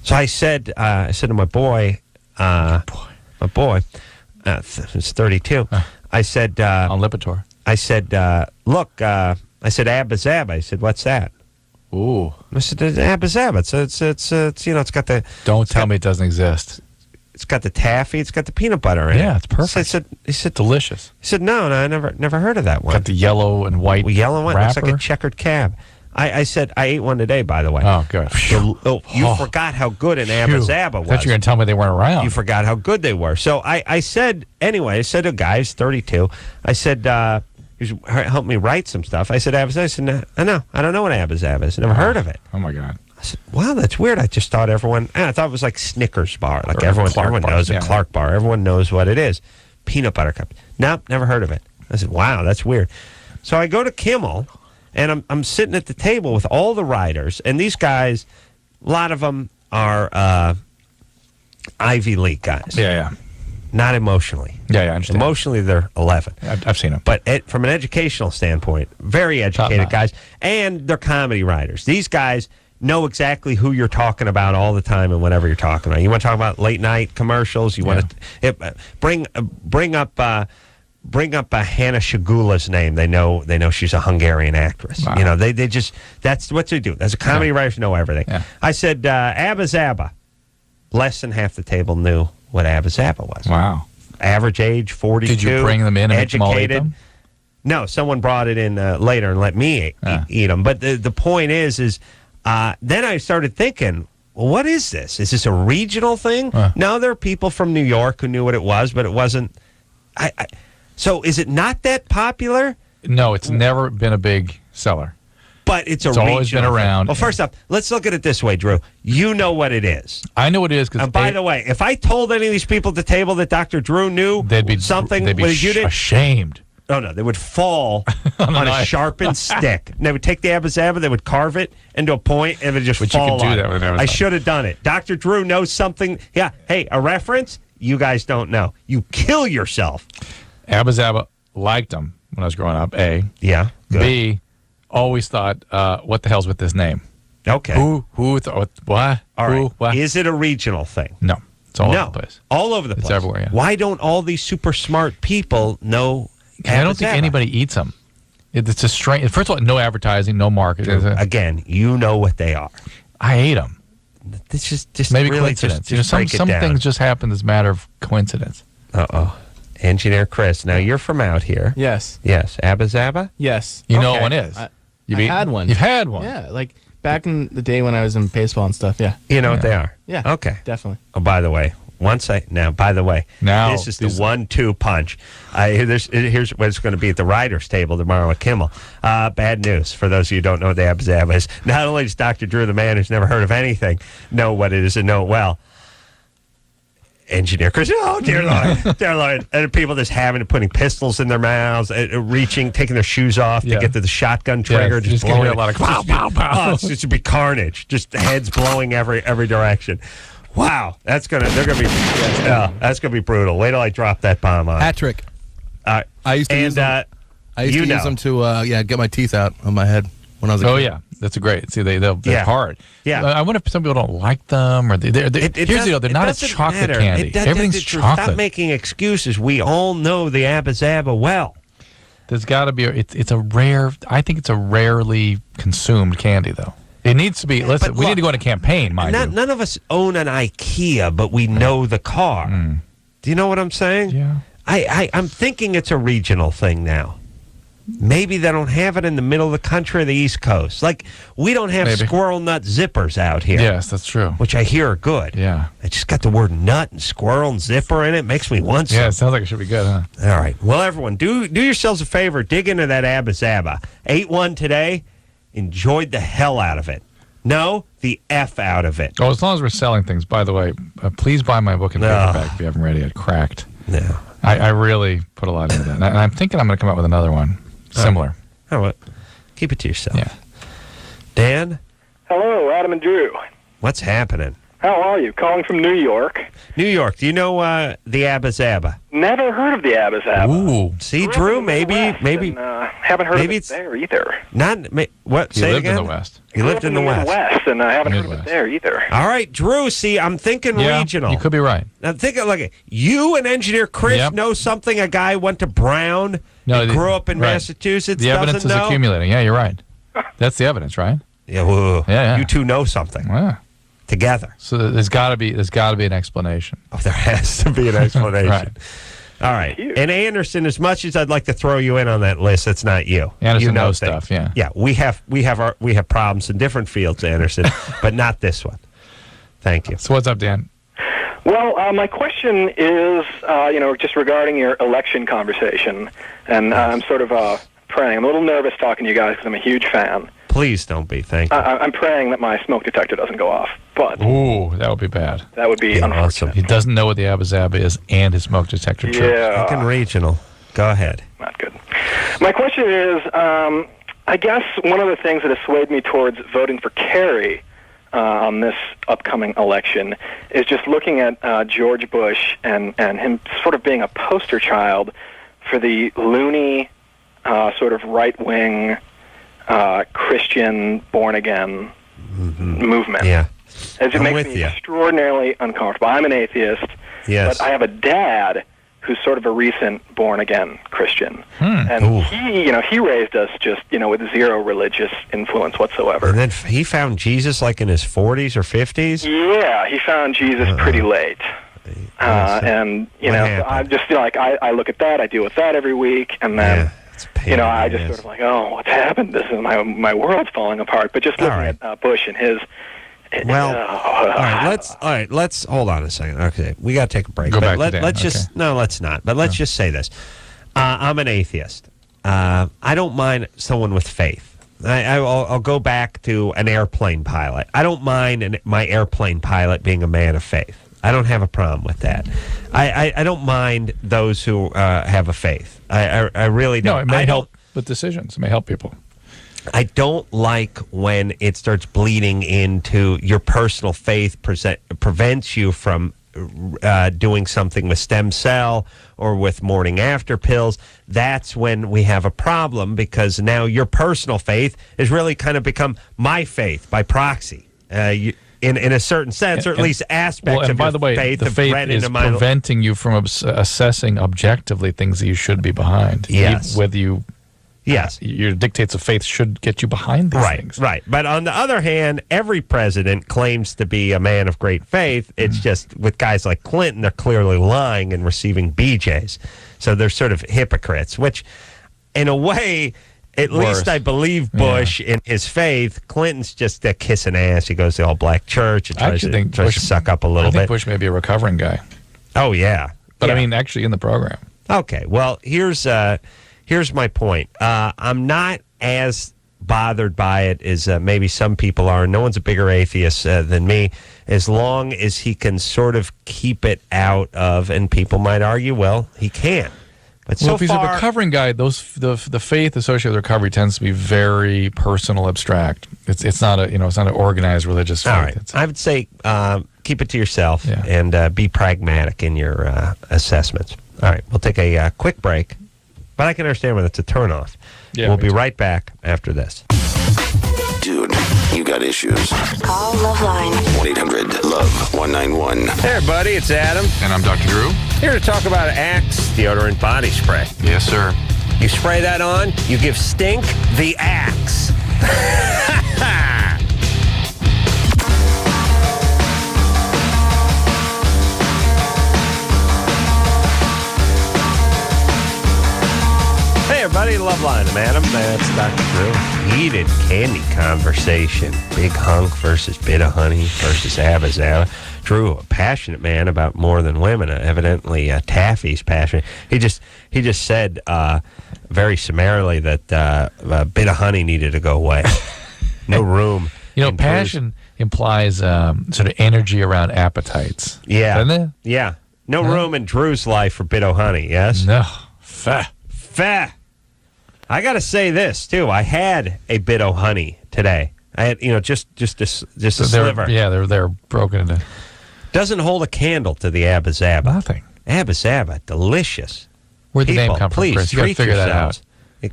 So I said to my boy, it's 32. I said on Lipitor. I said, look, I said Abba-Zaba. I said, what's that? Ooh. I said, Abba-Zaba. It's it's got the. Don't tell me it doesn't exist. It's got the taffy. It's got the peanut butter in it. Yeah, it's perfect. He said, delicious. He said, no, I never heard of that one. Got the yellow and white. Yellow one. Wrapper. Looks like a checkered cab. I said, I ate one today, by the way. Oh, good. You forgot how good an Abba-Zaba was. I thought you were going to tell me they weren't around. You forgot how good they were. So I said, anyway, I said to a guy, he's 32, I said, he help me write some stuff. I said, Abba-Zaba. I said, no, I don't know what Abba-Zaba is. Never heard of it. Oh, my God. I said, wow, that's weird. I just thought I thought it was like Snickers bar. Like everyone knows a Clark bar. Everyone knows what it is. Peanut butter cup. Nope, never heard of it. I said, wow, that's weird. So I go to Kimmel, and I'm sitting at the table with all the writers, and these guys, a lot of them are Ivy League guys. Yeah. Not emotionally. Yeah, I understand. Emotionally, they're 11. I've seen them. But from an educational standpoint, very educated guys, and they're comedy writers. These guys know exactly who you're talking about all the time and whatever you're talking about. You want to talk about late night commercials? You want to bring up Hannah Shagula's name. They know she's a Hungarian actress. Wow. You know, they just that's what they do. As a comedy writer, know everything. Yeah. I said Abba-Zaba. Less than half the table knew what Abba-Zaba was. Wow. Average age 42. Did you bring them in and educated? make them all eat them? No, someone brought it in later and let me eat them. But the point is then I started thinking, well, what is this? Is this a regional thing? No, there are people from New York who knew what it was, but it wasn't. So is it not that popular? No, it's never been a big seller. But it's always been around. Well, first up, let's look at it this way, Drew. You know what it is. I know what it is. And by the way, if I told any of these people at the table that Dr. Drew knew something, they'd be ashamed. Oh, no, they would fall on a sharpened stick. And they would take the Abba-Zaba, they would carve it into a point, and it would just fall you can do on. that with Abba-Zaba. I should have done it. Dr. Drew knows something. Yeah, hey, a reference you guys don't know. You kill yourself. Abba-Zaba liked them when I was growing up, A. Yeah, good. B, always thought, what the hell's with this name? Okay. Who, what? All Who, right. what? Is it a regional thing? No. It's all over the place. All over the place. It's everywhere, yeah. Why don't all these super smart people know I don't think anybody eats them. It's a strange. First of all, no advertising, no marketing. Again, you know what they are. I ate them. It's just maybe really coincidence. Just some things just happen as a matter of coincidence. Engineer Chris. Now you're from out here. Yes. Abba-Zaba? Yes. You know what one is. I had one. You've had one. Yeah, like back in the day when I was in baseball and stuff. Yeah. You know what they are. Yeah. Okay. Definitely. Oh, by the way. This is the 1-2 punch. Here's what it's going to be at the writers' table tomorrow at Kimmel. Bad news for those of you who don't know what the Abba-Zaba is. Not only does Dr. Drew, the man who's never heard of anything, know what it is and know it well. Engineer Chris, oh dear Lord, and people just putting pistols in their mouths, taking their shoes off to get to the shotgun trigger, just blowing a lot of pow, pow, pow. It should be carnage, just heads blowing every direction. Wow, that's gonna be brutal. Wait till I drop that bomb on. Hat trick. I used to use them. I used to use them to get my teeth out on my head when I was a kid. Oh yeah, that's great. See, they're hard. Yeah, I wonder if some people don't like them, or here's the deal: they're not a chocolate candy. Everything's chocolate. Stop making excuses. We all know the Abba-Zaba well. There's got to be. It's a rare. I think it's a rarely consumed candy, though. It needs to be. Listen, we need to go on a campaign, None of us own an IKEA, but we know the car. Do you know what I'm saying? Yeah. I'm thinking it's a regional thing now. Maybe they don't have it in the middle of the country or the East Coast. Like, we don't have squirrel nut zippers out here. Yes, that's true. Which I hear are good. Yeah. I just got the word nut and squirrel and zipper in it. Makes me want some. Yeah, it sounds like it should be good, huh? All right. Well, everyone, do yourselves a favor. Dig into that Abba-Zaba. Ate one today. Enjoyed the hell out of it. No, the F out of it. Oh, as long as we're selling things, by the way, please buy my book in paperback if you haven't read it yet. Cracked. No. I really put a lot into that. And I'm thinking I'm going to come out with another one. Similar. Oh, what? Keep it to yourself. Yeah. Dan? Hello, Adam and Drew. What's happening? How are you? Calling from New York. New York. Do you know the Abba-Zaba? Never heard of the Abba-Zaba. Ooh. See, Drew, maybe. Haven't heard of it there either. What? Say it again? He lived in the West. He lived in the West. And I haven't heard of it there either. All right, Drew, see, I'm thinking regional. You could be right. I'm thinking, like, you and Engineer Chris know something a guy went to Brown and grew up in Massachusetts The evidence is accumulating. Yeah, you're right. That's the evidence, right? Yeah, well, yeah. You two know something. Yeah. Together. So there's got to be an explanation. Oh, there has to be an explanation. Right. All right. And Anderson, as much as I'd like to throw you in on that list, that's not you. Anderson you know knows stuff, yeah. Yeah, we have problems in different fields, Anderson, but not this one. Thank you. So what's up, Dan? Well, my question is, just regarding your election conversation, and I'm sort of praying. I'm a little nervous talking to you guys because I'm a huge fan. Please don't be. Thank you. I'm praying that my smoke detector doesn't go off. But ooh, that would be bad. That would be awesome. He doesn't know what the Abba-Zaba is and his smoke detector trips. Yeah. Lincoln Regional. Go ahead. Not good. My question is, I guess one of the things that has swayed me towards voting for Kerry on this upcoming election is just looking at George Bush and him sort of being a poster child for the loony, sort of right-wing, Christian, born-again movement. Yeah. It makes me extraordinarily uncomfortable. I'm an atheist, but I have a dad who's sort of a recent born-again Christian. And he raised us just, with zero religious influence whatsoever. And then he found Jesus like in his 40s or 50s? Yeah, he found Jesus pretty late. And, I'm just, I look at that, I deal with that every week, and then... I just sort of like, oh, what's happened? This is my world's falling apart. But just looking at Bush and his, all right. Let's hold on a second. Okay, we got to take a break. Go back to Dan. Let's not. But let's just say this: I'm an atheist. I don't mind someone with faith. I'll go back to an airplane pilot. I don't mind my airplane pilot being a man of faith. I don't have a problem with that. I don't mind those who have a faith. I really don't. No, it may help with decisions. It may help people. I don't like when it starts bleeding into your personal faith prevents you from doing something with stem cell or with morning after pills. That's when we have a problem, because now your personal faith has really kind of become my faith by proxy. In a certain sense, or at least aspects of by the way, faith. The faith is preventing you from assessing objectively things that you should be behind. Yes. Whether you... Yes. Your dictates of faith should get you behind these things. Right. But on the other hand, every president claims to be a man of great faith. It's just with guys like Clinton, they're clearly lying and receiving BJs. So they're sort of hypocrites, which in a way... At least I believe Bush in his faith. Clinton's just kissing ass. He goes to the all-black church and tries to suck up a little bit. I think Bush may be a recovering guy. Oh, yeah. But I mean, actually in the program. Okay. Well, here's my point. I'm not as bothered by it as maybe some people are. No one's a bigger atheist than me, as long as he can sort of keep it out of, and people might argue, well, he can. But if he's a recovering guy, the faith associated with recovery tends to be very personal, abstract. It's not an organized religious faith. All right. I would say keep it to yourself and be pragmatic in your assessments. All right, we'll take a quick break, but I can understand when it's a turnoff. Yeah, we'll be right back after this. Dude, you got issues. Call LoveLine. 1-800-LOVE-191. Hey, everybody, it's Adam. And I'm Dr. Drew. Here to talk about Axe deodorant body spray. Yes, sir. You spray that on, you give stink the Axe. Hey, everybody, LoveLine. I'm Adam. That's Dr. Drew. Heated candy conversation. Big hunk versus bit of honey versus Abba-Zaba. Drew, a passionate man about more than women. Evidently, Taffy's passionate. He just said very summarily that a bit of honey needed to go away. No room. Passion implies sort of energy around appetites. Yeah. Doesn't it? Yeah. No room in Drew's life for bit of honey, yes? No. Feh. I got to say this, too. I had a bit of honey today. I had, just a sliver. Yeah, they're broken into... Doesn't hold a candle to the Abba-Zaba. Nothing. Abba-Zaba, delicious. Where'd the name come from, Chris? You got to figure that out.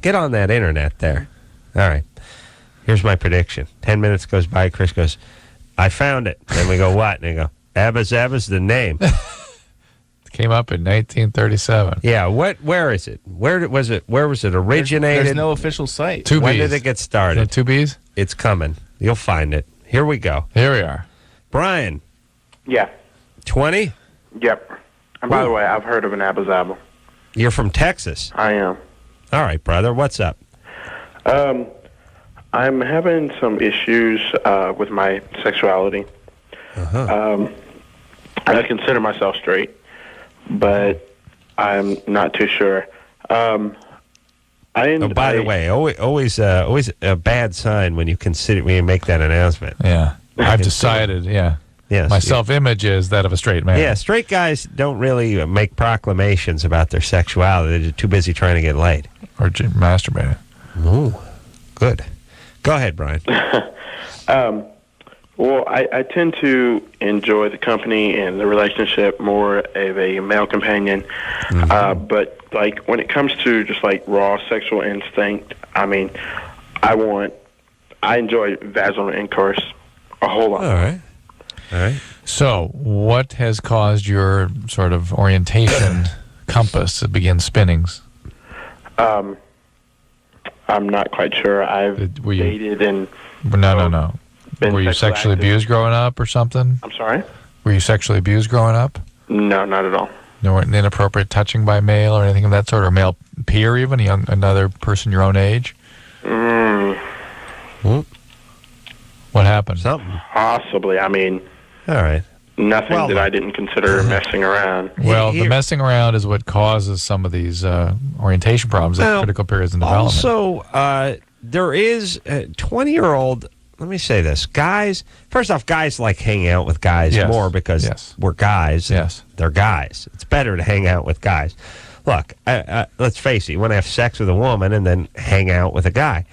Get on that internet there. All right. Here's my prediction. 10 minutes goes by, Chris goes, I found it. Then we go, what? And they go, Abba-Zaba's the name. Came up in 1937. Yeah, where is it? Where was it originated? There's no official site. When did it get started? 2 B's? It's coming. You'll find it. Here we go. Here we are. Brian. Yeah. 20? Yep. And by the way, I've heard of an Abba-Zaba. You're from Texas? I am. All right, brother. What's up? I'm having some issues with my sexuality. I consider myself straight, but I'm not too sure. By the way, always a bad sign when you make that announcement. Yeah, I've decided. Yeah. Yes. My self-image is that of a straight man. Yeah, straight guys don't really make proclamations about their sexuality. They're too busy trying to get laid or masturbating. Ooh, good. Go ahead, Brian. Well, I tend to enjoy the company and the relationship more of a male companion. But, like, when it comes to just, like, raw sexual instinct, I mean, I enjoy vaginal intercourse a whole lot. All right. So, what has caused your sort of orientation compass to begin spinnings? I'm not quite sure. I've dated and... No. Were you sexually abused growing up or something? I'm sorry? Were you sexually abused growing up? No, not at all. No inappropriate touching by male or anything of that sort, or male peer even, another person your own age? What happened? Something. Possibly. I mean... All right. Nothing that I didn't consider messing around. Well, the messing around is what causes some of these orientation problems at critical periods in development. Also, there is a 20-year-old... Let me say this. Guys, first off, guys like hanging out with guys more because we're guys. Yes. They're guys. It's better to hang out with guys. Look, let's face it. You want to have sex with a woman and then hang out with a guy.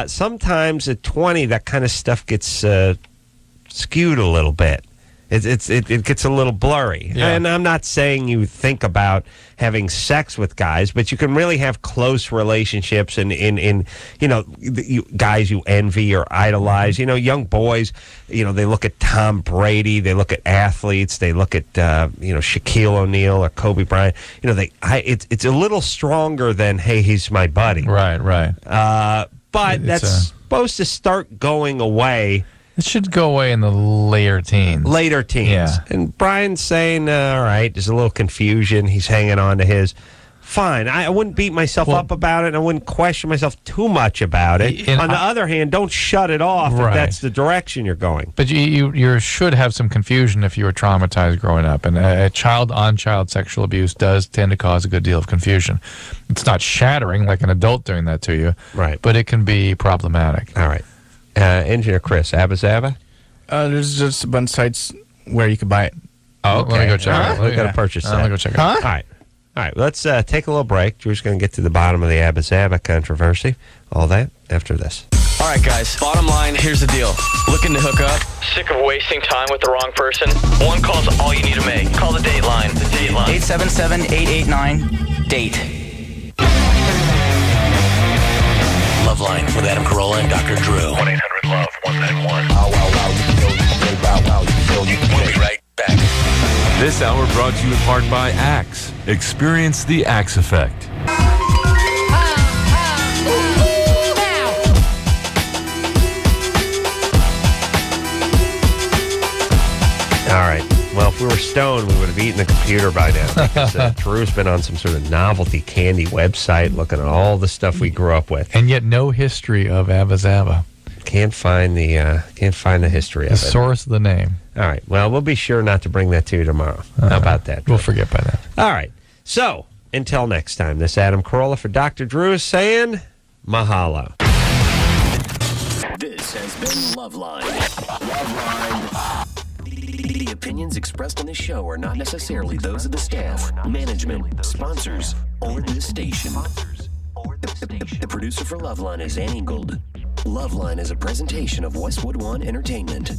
Sometimes at 20, that kind of stuff gets skewed a little bit. It gets a little blurry. Yeah. And I'm not saying you think about having sex with guys, but you can really have close relationships and guys you envy or idolize. Young boys, they look at Tom Brady, they look at athletes, they look at Shaquille O'Neal or Kobe Bryant. It's a little stronger than, hey, he's my buddy. Right. But that's supposed to start going away. It should go away in the later teens. Yeah. And Brian's saying, all right, there's a little confusion. He's hanging on to his. Fine. I wouldn't beat myself up about it, and I wouldn't question myself too much about it. On the other hand, don't shut it off if that's the direction you're going. But you should have some confusion if you were traumatized growing up. And a child-on-child sexual abuse does tend to cause a good deal of confusion. It's not shattering like an adult doing that to you. Right. But it can be problematic. All right. Engineer Chris, Abba-Zaba? There's just a bunch of sites where you can buy it. Oh, okay. Let me go check it. We've got to purchase that. Let me go check it. All right. Let's take a little break. Drew's going to get to the bottom of the Abba-Zaba controversy. All that after this. All right, guys. Bottom line, here's the deal. Looking to hook up? Sick of wasting time with the wrong person? One call's all you need to make. Call the date line. The date line. 877-889-DATE. LoveLine with Adam Carolla and Dr. Drew. 1-800-LOVE-191. We'll be right back. This hour brought to you in part by Axe. Experience the Axe effect. All right. Well, if we were stoned, we would have eaten the computer by now. Because Drew's been on some sort of novelty candy website looking at all the stuff we grew up with. And yet no history of Abba-Zaba. Can't find the history of it. The source of the name. All right. Well, we'll be sure not to bring that to you tomorrow. How about that, Drew? We'll forget by then. All right. So, until next time, this Adam Carolla for Dr. Drew is saying mahalo. This has been LoveLine. LoveLine. The opinions expressed on this show are not necessarily those of the staff, management, sponsors, or the station. The producer for LoveLine is Annie Gold. LoveLine is a presentation of Westwood One Entertainment.